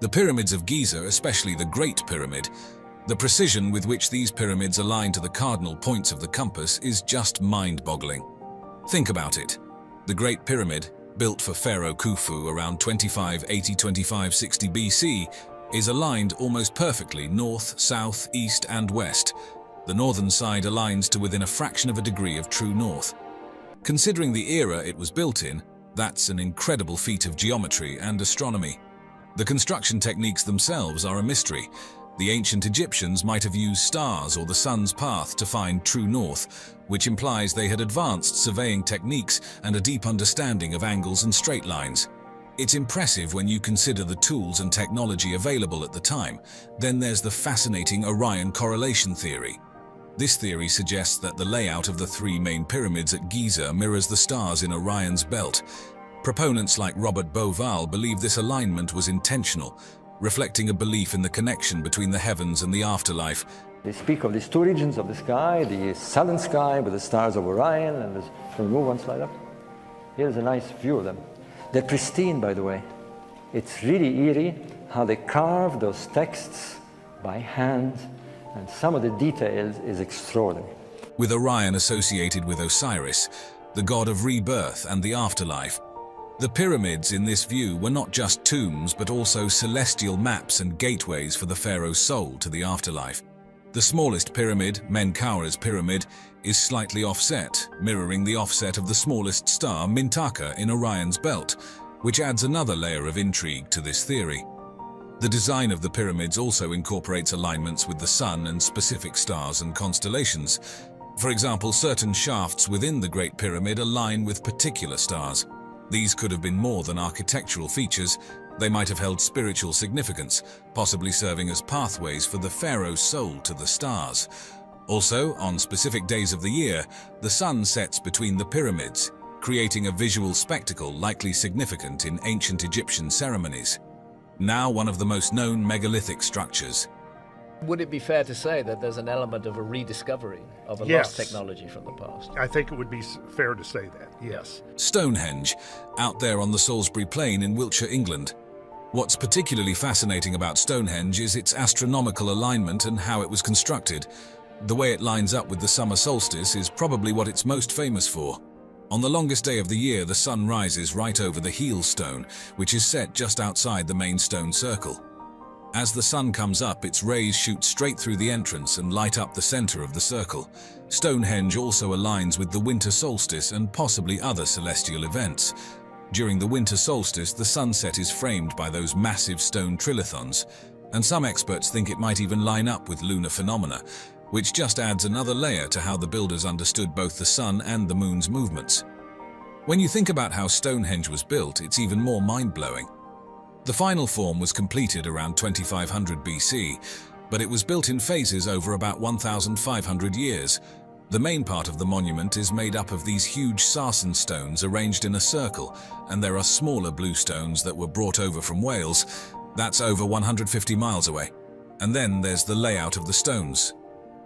The pyramids of Giza, especially the Great Pyramid, the precision with which these pyramids align to the cardinal points of the compass is just mind-boggling. Think about it. The Great Pyramid, built for Pharaoh Khufu around 2580–2560 BC, is aligned almost perfectly north, south, east, and west. The northern side aligns to within a fraction of a degree of true north. Considering the era it was built in, that's an incredible feat of geometry and astronomy. The construction techniques themselves are a mystery. The ancient Egyptians might have used stars or the sun's path to find true north, which implies they had advanced surveying techniques and a deep understanding of angles and straight lines. It's impressive when you consider the tools and technology available at the time. Then there's the fascinating Orion correlation theory. This theory suggests that the layout of the three main pyramids at Giza mirrors the stars in Orion's belt. Proponents like Robert Bauval believe this alignment was intentional, reflecting a belief in the connection between the heavens and the afterlife. They speak of these two regions of the sky, the southern sky with the stars of Orion, and can we move one slide up? Here's a nice view of them. They're pristine, by the way. It's really eerie how they carve those texts by hand, and some of the details is extraordinary. With Orion associated with Osiris, the god of rebirth and the afterlife, the pyramids in this view were not just tombs but also celestial maps and gateways for the pharaoh's soul to the afterlife. The smallest pyramid, Menkaura's pyramid, is slightly offset, mirroring the offset of the smallest star, Mintaka, in Orion's belt, which adds another layer of intrigue to this theory. The design of the pyramids also incorporates alignments with the sun and specific stars and constellations. For example, certain shafts within the Great Pyramid align with particular stars. These could have been more than architectural features. They might have held spiritual significance, possibly serving as pathways for the pharaoh's soul to the stars. Also, on specific days of the year, the sun sets between the pyramids, creating a visual spectacle likely significant in ancient Egyptian ceremonies. Now one of the most known megalithic structures. Would it be fair to say that there's an element of a rediscovery of a lost technology from the past? I think it would be fair to say that, yes. Stonehenge, out there on the Salisbury Plain in Wiltshire, England. What's particularly fascinating about Stonehenge is its astronomical alignment and how it was constructed. The way it lines up with the summer solstice is probably what it's most famous for. On the longest day of the year, the sun rises right over the heel stone, which is set just outside the main stone circle. As the sun comes up, its rays shoot straight through the entrance and light up the center of the circle. Stonehenge also aligns with the winter solstice and possibly other celestial events. During the winter solstice, the sunset is framed by those massive stone trilithons, and some experts think it might even line up with lunar phenomena, which just adds another layer to how the builders understood both the sun and the moon's movements. When you think about how Stonehenge was built, it's even more mind-blowing. The final form was completed around 2500 BC, but it was built in phases over about 1,500 years. The main part of the monument is made up of these huge sarsen stones arranged in a circle, and there are smaller blue stones that were brought over from Wales. That's over 150 miles away. And then there's the layout of the stones.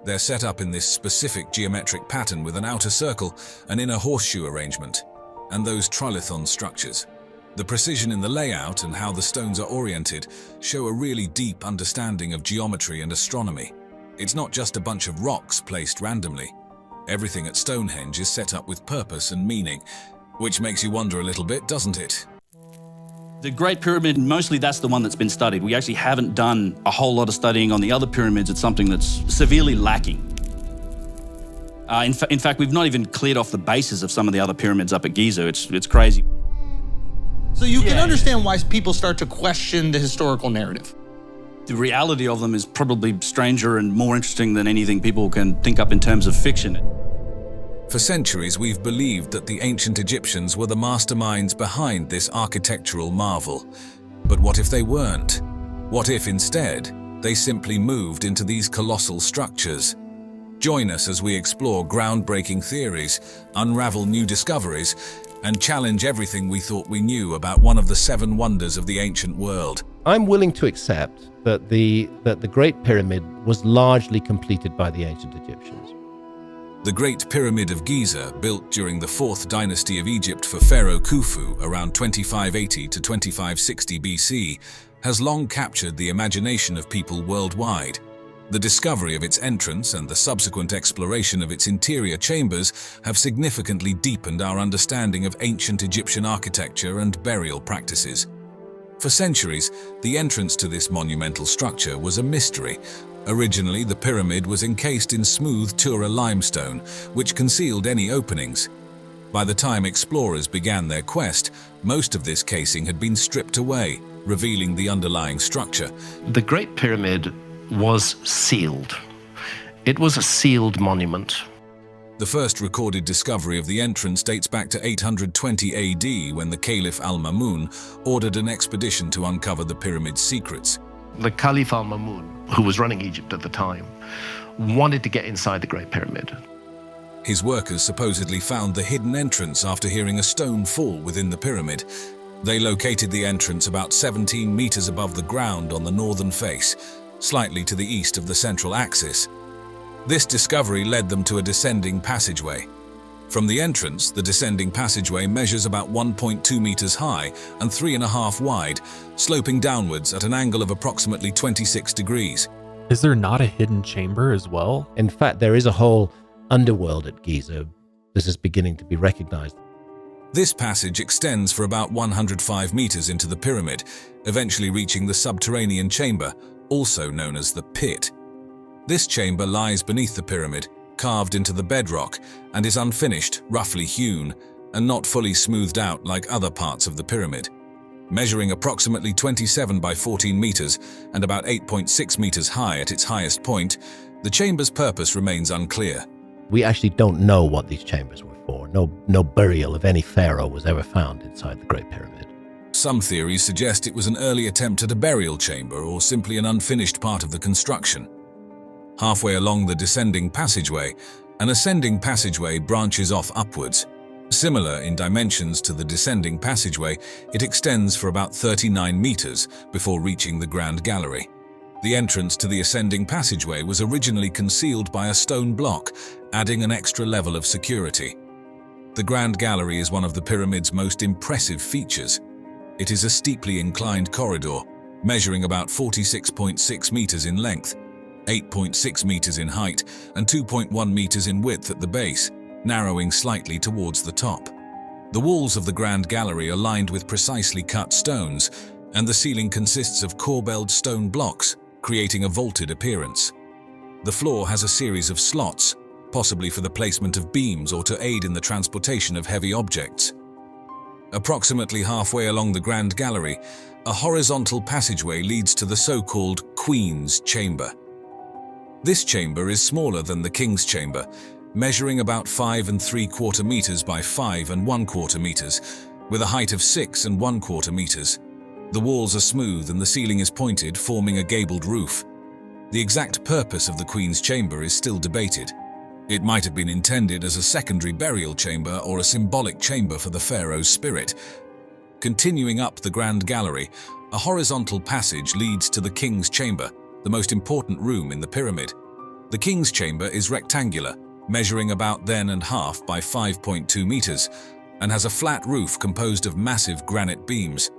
They're set up in this specific geometric pattern with an outer circle, an inner horseshoe arrangement, and those trilithon structures. The precision in the layout and how the stones are oriented show a really deep understanding of geometry and astronomy. It's not just a bunch of rocks placed randomly. Everything at Stonehenge is set up with purpose and meaning, which makes you wonder a little bit, doesn't it? The Great Pyramid, mostly that's the one that's been studied. We actually haven't done a whole lot of studying on the other pyramids. It's something that's severely lacking. In fact, we've not even cleared off the bases of some of the other pyramids up at Giza. It's crazy. So you can understand why people start to question the historical narrative. The reality of them is probably stranger and more interesting than anything people can think up in terms of fiction. For centuries, we've believed that the ancient Egyptians were the masterminds behind this architectural marvel. But what if they weren't? What if instead, they simply moved into these colossal structures? Join us as we explore groundbreaking theories, unravel new discoveries, and challenge everything we thought we knew about one of the 7 wonders of the ancient world. I'm willing to accept that the Great Pyramid was largely completed by the ancient Egyptians. The Great Pyramid of Giza, built during the 4th dynasty of Egypt for Pharaoh Khufu around 2580 to 2560 BC, has long captured the imagination of people worldwide. The discovery of its entrance and the subsequent exploration of its interior chambers have significantly deepened our understanding of ancient Egyptian architecture and burial practices. For centuries, the entrance to this monumental structure was a mystery. Originally, the pyramid was encased in smooth Tura limestone, which concealed any openings. By the time explorers began their quest, most of this casing had been stripped away, revealing the underlying structure. The Great Pyramid was sealed. It was a sealed monument. The first recorded discovery of the entrance dates back to 820 AD when the Caliph al-Mamun ordered an expedition to uncover the pyramid's secrets. The Caliph al-Mamun, who was running Egypt at the time, wanted to get inside the Great Pyramid. His workers supposedly found the hidden entrance after hearing a stone fall within the pyramid. They located the entrance about 17 meters above the ground on the northern face, slightly to the east of the central axis. This discovery led them to a descending passageway. From the entrance, the descending passageway measures about 1.2 meters high and 3.5 wide, sloping downwards at an angle of approximately 26 degrees. Is there not a hidden chamber as well? In fact, there is a whole underworld at Giza. This is beginning to be recognized. This passage extends for about 105 meters into the pyramid, eventually reaching the subterranean chamber, also known as the pit. This chamber lies beneath the pyramid, carved into the bedrock, and is unfinished, roughly hewn, and not fully smoothed out like other parts of the pyramid. Measuring approximately 27 by 14 meters and about 8.6 meters high at its highest point, the chamber's purpose remains unclear. We actually don't know what these chambers were for. No burial of any pharaoh was ever found inside the Great Pyramid. Some theories suggest it was an early attempt at a burial chamber or simply an unfinished part of the construction. Halfway along the descending passageway, an ascending passageway branches off upwards. Similar in dimensions to the descending passageway, it extends for about 39 meters before reaching the Grand Gallery. The entrance to the ascending passageway was originally concealed by a stone block, adding an extra level of security. The Grand Gallery is one of the pyramid's most impressive features. It is a steeply inclined corridor, measuring about 46.6 meters in length, 8.6 meters in height, and 2.1 meters in width at the base, narrowing slightly towards the top. The walls of the Grand Gallery are lined with precisely cut stones, and the ceiling consists of corbelled stone blocks, creating a vaulted appearance. The floor has a series of slots, possibly for the placement of beams or to aid in the transportation of heavy objects. Approximately halfway along the Grand Gallery, a horizontal passageway leads to the so-called Queen's Chamber. This chamber is smaller than the King's Chamber, measuring about 5 3/4 meters by 5 1/4 meters, with a height of 6 1/4 meters. The walls are smooth and the ceiling is pointed, forming a gabled roof. The exact purpose of the Queen's Chamber is still debated. It might have been intended as a secondary burial chamber or a symbolic chamber for the pharaoh's spirit. Continuing up the Grand Gallery, a horizontal passage leads to the King's Chamber, the most important room in the pyramid. The King's Chamber is rectangular, measuring about 1.5 by 5.2 meters, and has a flat roof composed of massive granite beams.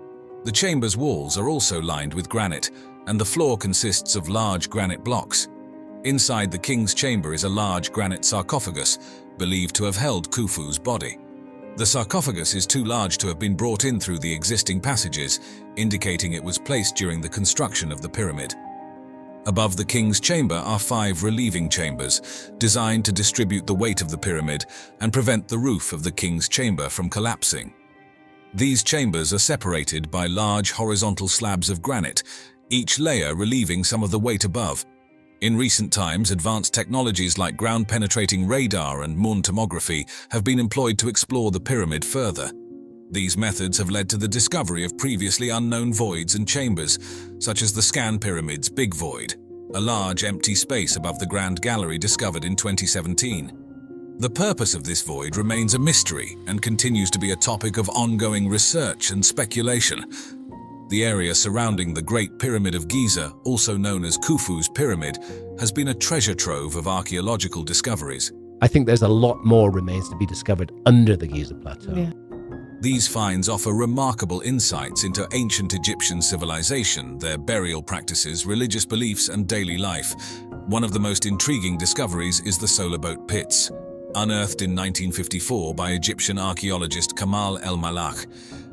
The chamber's walls are also lined with granite, and the floor consists of large granite blocks. Inside the King's Chamber is a large granite sarcophagus, believed to have held Khufu's body. The sarcophagus is too large to have been brought in through the existing passages, indicating it was placed during the construction of the pyramid. Above the King's Chamber are 5 relieving chambers, designed to distribute the weight of the pyramid and prevent the roof of the King's Chamber from collapsing. These chambers are separated by large horizontal slabs of granite, each layer relieving some of the weight above. In recent times, advanced technologies like ground-penetrating radar and Moon tomography have been employed to explore the pyramid further. These methods have led to the discovery of previously unknown voids and chambers, such as the Scan Pyramid's Big Void, a large empty space above the Grand Gallery discovered in 2017. The purpose of this void remains a mystery and continues to be a topic of ongoing research and speculation. The area surrounding the Great Pyramid of Giza, also known as Khufu's Pyramid, has been a treasure trove of archaeological discoveries. I think there's a lot more remains to be discovered under the Giza Plateau. Yeah. These finds offer remarkable insights into ancient Egyptian civilization, their burial practices, religious beliefs, and daily life. One of the most intriguing discoveries is the solar boat pits, unearthed in 1954 by Egyptian archaeologist Kamal El-Malakh.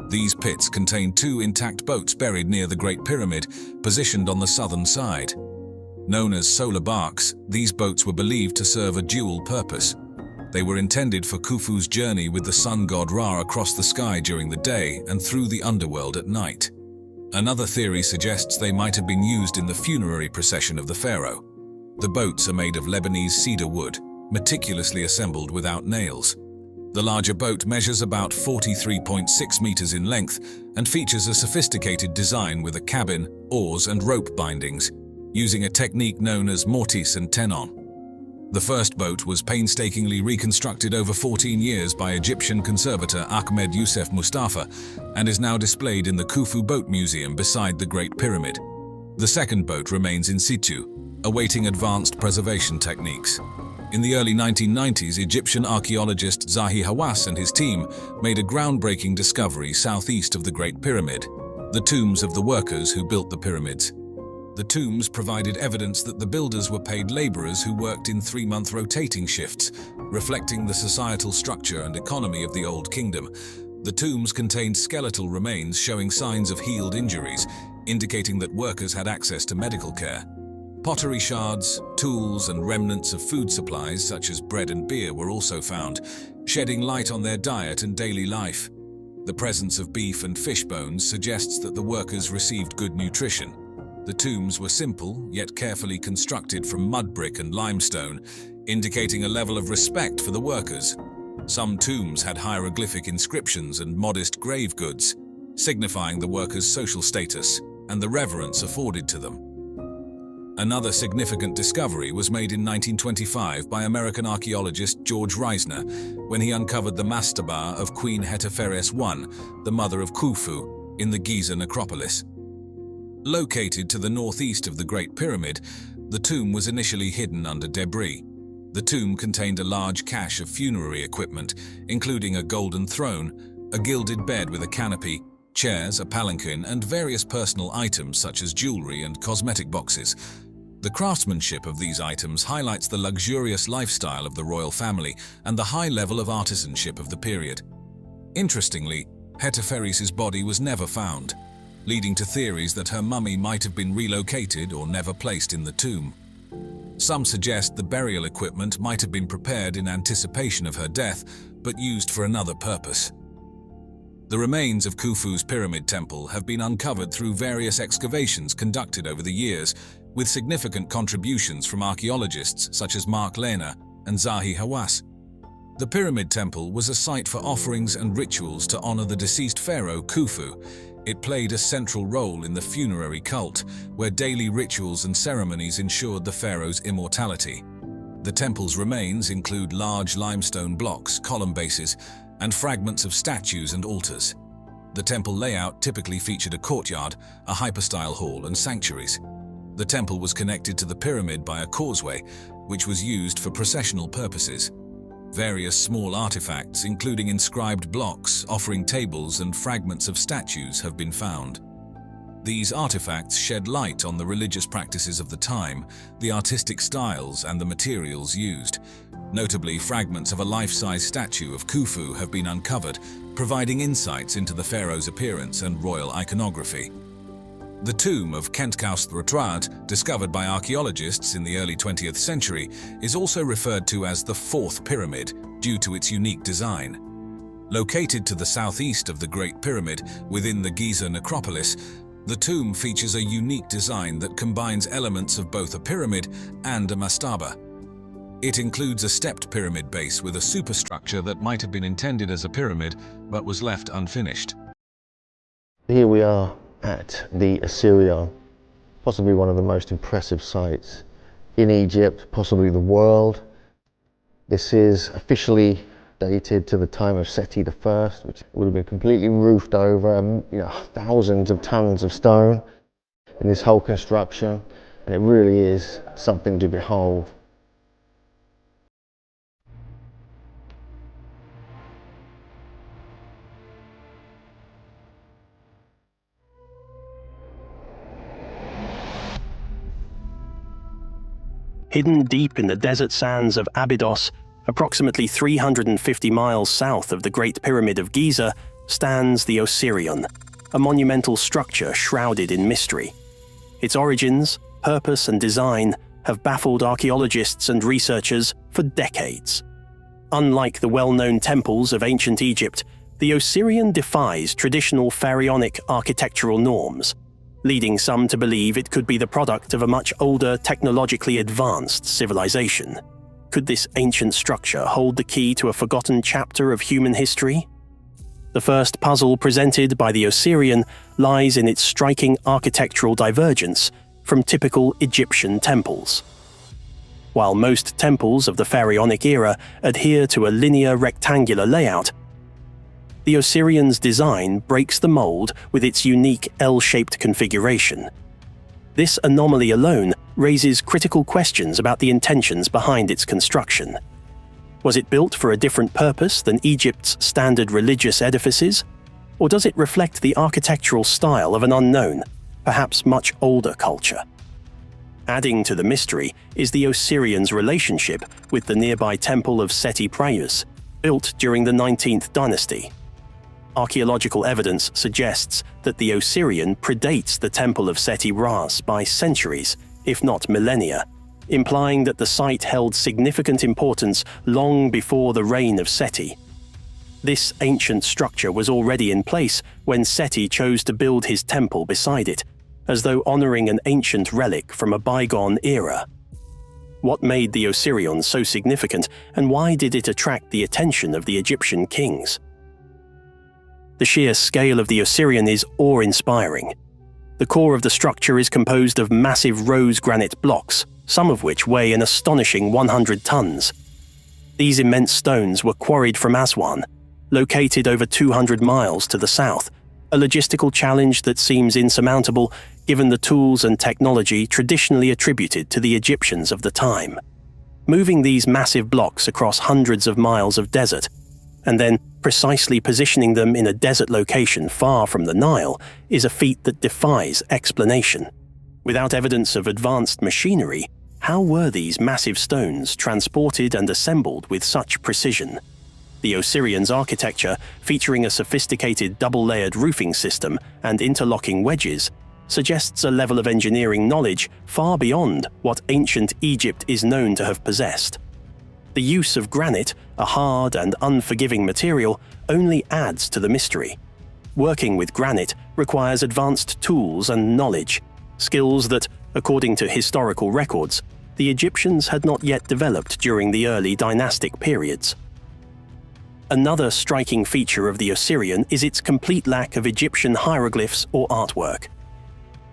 These pits contain 2 intact boats buried near the Great Pyramid, positioned on the southern side. Known as solar barks, these boats were believed to serve a dual purpose. They were intended for Khufu's journey with the sun god Ra across the sky during the day and through the underworld at night. Another theory suggests they might have been used in the funerary procession of the pharaoh. The boats are made of Lebanese cedar wood, meticulously assembled without nails. The larger boat measures about 43.6 meters in length and features a sophisticated design with a cabin, oars, and rope bindings, using a technique known as mortise and tenon. The first boat was painstakingly reconstructed over 14 years by Egyptian conservator Ahmed Youssef Mustafa and is now displayed in the Khufu Boat Museum beside the Great Pyramid. The second boat remains in situ, awaiting advanced preservation techniques. In the early 1990s, Egyptian archaeologist Zahi Hawass and his team made a groundbreaking discovery southeast of the Great Pyramid, the tombs of the workers who built the pyramids. The tombs provided evidence that the builders were paid laborers who worked in 3-month rotating shifts, reflecting the societal structure and economy of the Old Kingdom. The tombs contained skeletal remains showing signs of healed injuries, indicating that workers had access to medical care. Pottery shards, tools, and remnants of food supplies such as bread and beer were also found, shedding light on their diet and daily life. The presence of beef and fish bones suggests that the workers received good nutrition. The tombs were simple, yet carefully constructed from mud brick and limestone, indicating a level of respect for the workers. Some tombs had hieroglyphic inscriptions and modest grave goods, signifying the workers' social status and the reverence afforded to them. Another significant discovery was made in 1925 by American archaeologist George Reisner when he uncovered the mastaba of Queen Hetepheres I, the mother of Khufu, in the Giza necropolis. Located to the northeast of the Great Pyramid, the tomb was initially hidden under debris. The tomb contained a large cache of funerary equipment, including a golden throne, a gilded bed with a canopy, chairs, a palanquin, and various personal items such as jewelry and cosmetic boxes. The craftsmanship of these items highlights the luxurious lifestyle of the royal family and the high level of artisanship of the period. Interestingly, Hetepheres' body was never found, leading to theories that her mummy might have been relocated or never placed in the tomb. Some suggest the burial equipment might have been prepared in anticipation of her death, but used for another purpose. The remains of Khufu's pyramid temple have been uncovered through various excavations conducted over the years, with significant contributions from archaeologists such as Mark Lehner and Zahi Hawass. The pyramid temple was a site for offerings and rituals to honor the deceased pharaoh Khufu. It played a central role in the funerary cult, where daily rituals and ceremonies ensured the pharaoh's immortality. The temple's remains include large limestone blocks, column bases, and fragments of statues and altars. The temple layout typically featured a courtyard, a hypostyle hall, and sanctuaries. The temple was connected to the pyramid by a causeway, which was used for processional purposes. Various small artifacts, including inscribed blocks, offering tables, and fragments of statues have been found. These artifacts shed light on the religious practices of the time, the artistic styles, and the materials used. Notably, fragments of a life-size statue of Khufu have been uncovered, providing insights into the pharaoh's appearance and royal iconography. The tomb of Khentkaus III, discovered by archaeologists in the early 20th century, is also referred to as the Fourth Pyramid due to its unique design. Located to the southeast of the Great Pyramid within the Giza necropolis, The tomb features a unique design that combines elements of both a pyramid and a mastaba. It includes a stepped pyramid base with a superstructure that might have been intended as a pyramid but was left unfinished. Here we are at the Osirion, possibly one of the most impressive sites in Egypt, possibly the world. This is officially dated to the time of Seti I, which would have been completely roofed over, thousands of tons of stone in this whole construction, and it really is something to behold. Hidden deep in the desert sands of Abydos, approximately 350 miles south of the Great Pyramid of Giza, stands the Osirion, a monumental structure shrouded in mystery. Its origins, purpose and design have baffled archaeologists and researchers for decades. Unlike the well-known temples of ancient Egypt, the Osirion defies traditional pharaonic architectural norms, leading some to believe it could be the product of a much older, technologically advanced civilization. Could this ancient structure hold the key to a forgotten chapter of human history? The first puzzle presented by the Osirion lies in its striking architectural divergence from typical Egyptian temples. While most temples of the pharaonic era adhere to a linear rectangular layout, the Osirion's design breaks the mold with its unique L-shaped configuration. This anomaly alone raises critical questions about the intentions behind its construction. Was it built for a different purpose than Egypt's standard religious edifices? Or does it reflect the architectural style of an unknown, perhaps much older culture? Adding to the mystery is the Osirion's relationship with the nearby temple of Seti Prayus, built during the 19th dynasty. Archaeological evidence suggests that the Osirion predates the temple of Seti Ras by centuries, if not millennia, implying that the site held significant importance long before the reign of Seti. This ancient structure was already in place when Seti chose to build his temple beside it, as though honoring an ancient relic from a bygone era. What made the Osirion so significant, and why did it attract the attention of the Egyptian kings? The sheer scale of the Osirion is awe-inspiring. The core of the structure is composed of massive rose granite blocks, some of which weigh an astonishing 100 tons. These immense stones were quarried from Aswan, located over 200 miles to the south, a logistical challenge that seems insurmountable given the tools and technology traditionally attributed to the Egyptians of the time. Moving these massive blocks across hundreds of miles of desert, and then precisely positioning them in a desert location far from the Nile, is a feat that defies explanation. Without evidence of advanced machinery, how were these massive stones transported and assembled with such precision? The Osirion's architecture, featuring a sophisticated double-layered roofing system and interlocking wedges, suggests a level of engineering knowledge far beyond what ancient Egypt is known to have possessed. The use of granite, a hard and unforgiving material, only adds to the mystery. Working with granite requires advanced tools and knowledge, skills that, according to historical records, the Egyptians had not yet developed during the early dynastic periods. Another striking feature of the Osirion is its complete lack of Egyptian hieroglyphs or artwork.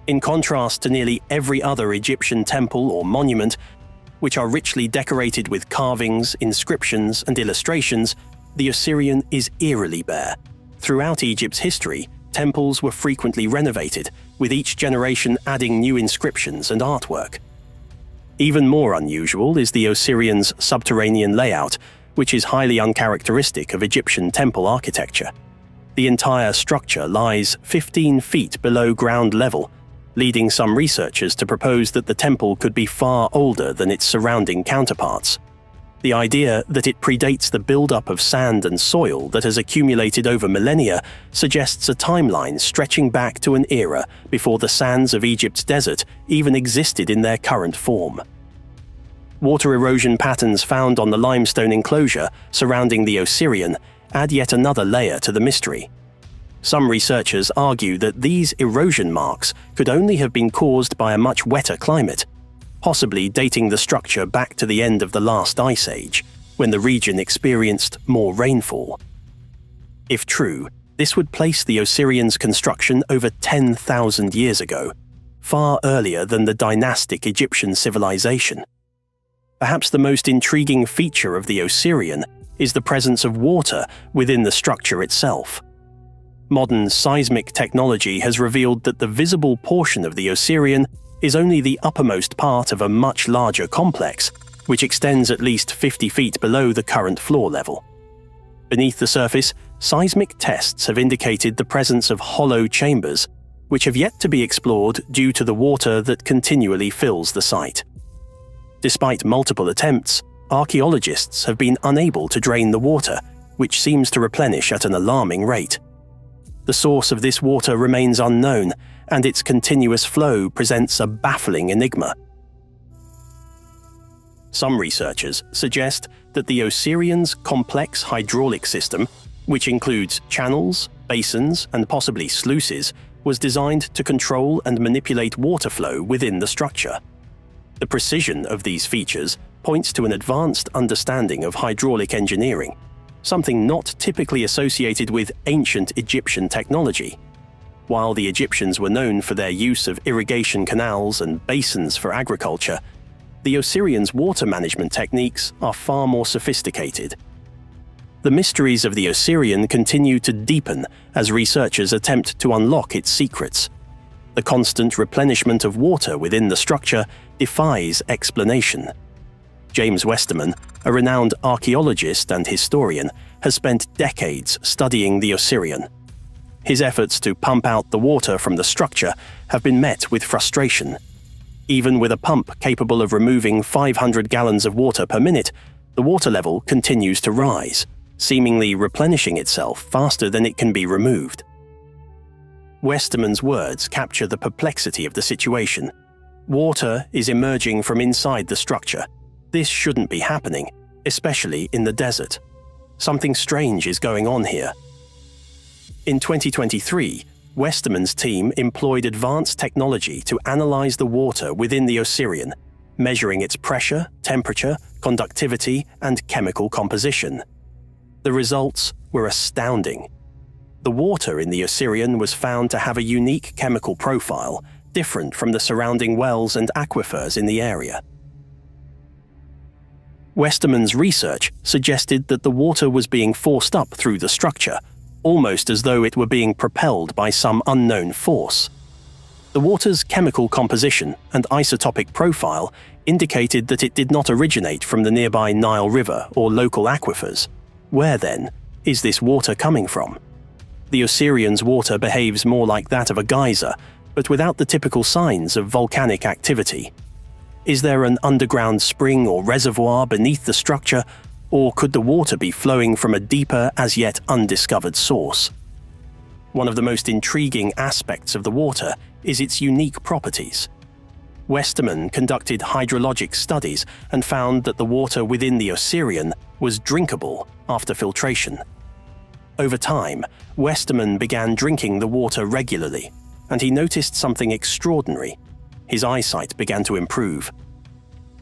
In contrast to nearly every other Egyptian temple or monument, which are richly decorated with carvings, inscriptions, and illustrations, the Osirion is eerily bare. Throughout Egypt's history, temples were frequently renovated, with each generation adding new inscriptions and artwork. Even more unusual is the Osirion's subterranean layout, which is highly uncharacteristic of Egyptian temple architecture. The entire structure lies 15 feet below ground level, leading some researchers to propose that the temple could be far older than its surrounding counterparts. The idea that it predates the buildup of sand and soil that has accumulated over millennia suggests a timeline stretching back to an era before the sands of Egypt's desert even existed in their current form. Water erosion patterns found on the limestone enclosure surrounding the Osirion add yet another layer to the mystery. Some researchers argue that these erosion marks could only have been caused by a much wetter climate, possibly dating the structure back to the end of the last ice age, when the region experienced more rainfall. If true, this would place the Osirian's construction over 10,000 years ago, far earlier than the dynastic Egyptian civilization. Perhaps the most intriguing feature of the Osirian is the presence of water within the structure itself. Modern seismic technology has revealed that the visible portion of the Osirian is only the uppermost part of a much larger complex, which extends at least 50 feet below the current floor level. Beneath the surface, seismic tests have indicated the presence of hollow chambers, which have yet to be explored due to the water that continually fills the site. Despite multiple attempts, archaeologists have been unable to drain the water, which seems to replenish at an alarming rate. The source of this water remains unknown, and its continuous flow presents a baffling enigma. Some researchers suggest that the Osirian's complex hydraulic system, which includes channels, basins, and possibly sluices, was designed to control and manipulate water flow within the structure. The precision of these features points to an advanced understanding of hydraulic engineering, something not typically associated with ancient Egyptian technology. While the Egyptians were known for their use of irrigation canals and basins for agriculture, the Osirians' water management techniques are far more sophisticated. The mysteries of the Osirian continue to deepen as researchers attempt to unlock its secrets. The constant replenishment of water within the structure defies explanation. James Westerman, a renowned archaeologist and historian, has spent decades studying the Osirian. His efforts to pump out the water from the structure have been met with frustration. Even with a pump capable of removing 500 gallons of water per minute, the water level continues to rise, seemingly replenishing itself faster than it can be removed. Westerman's words capture the perplexity of the situation. Water is emerging from inside the structure. This shouldn't be happening, especially in the desert. Something strange is going on here. In 2023, Westerman's team employed advanced technology to analyze the water within the Osirian, measuring its pressure, temperature, conductivity, and chemical composition. The results were astounding. The water in the Osirian was found to have a unique chemical profile, different from the surrounding wells and aquifers in the area. Westerman's research suggested that the water was being forced up through the structure, almost as though it were being propelled by some unknown force. The water's chemical composition and isotopic profile indicated that it did not originate from the nearby Nile River or local aquifers. Where, then, is this water coming from? The Osirian's water behaves more like that of a geyser, but without the typical signs of volcanic activity. Is there an underground spring or reservoir beneath the structure, or could the water be flowing from a deeper, as yet undiscovered source? One of the most intriguing aspects of the water is its unique properties. Westerman conducted hydrologic studies and found that the water within the Osirian was drinkable after filtration. Over time, Westerman began drinking the water regularly, and he noticed something extraordinary. His eyesight began to improve.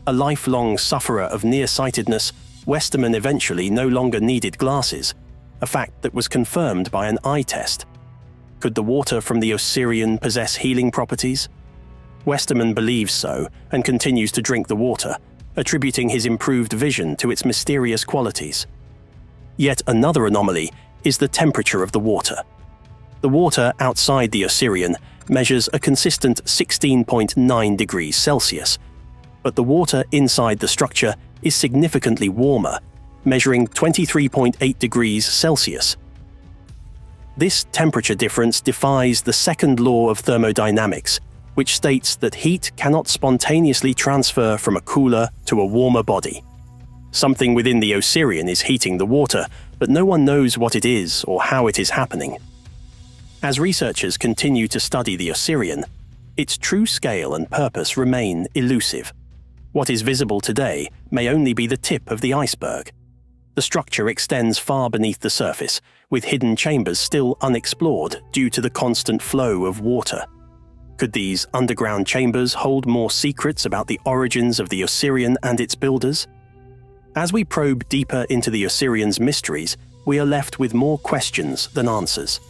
A lifelong sufferer of nearsightedness, Westerman eventually no longer needed glasses, a fact that was confirmed by an eye test. Could the water from the Osirian possess healing properties? Westerman believes so and continues to drink the water, attributing his improved vision to its mysterious qualities. Yet another anomaly is the temperature of the water. The water outside the Osirian measures a consistent 16.9 degrees Celsius, but the water inside the structure is significantly warmer, measuring 23.8 degrees Celsius. This temperature difference defies the second law of thermodynamics, which states that heat cannot spontaneously transfer from a cooler to a warmer body. Something within the Osirian is heating the water, but no one knows what it is or how it is happening. As researchers continue to study the Osirian, its true scale and purpose remain elusive. What is visible today may only be the tip of the iceberg. The structure extends far beneath the surface, with hidden chambers still unexplored due to the constant flow of water. Could these underground chambers hold more secrets about the origins of the Osirion and its builders? As we probe deeper into the Osirion's mysteries, we are left with more questions than answers.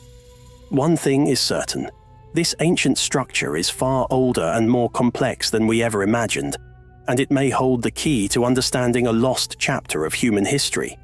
One thing is certain: this ancient structure is far older and more complex than we ever imagined, and it may hold the key to understanding a lost chapter of human history.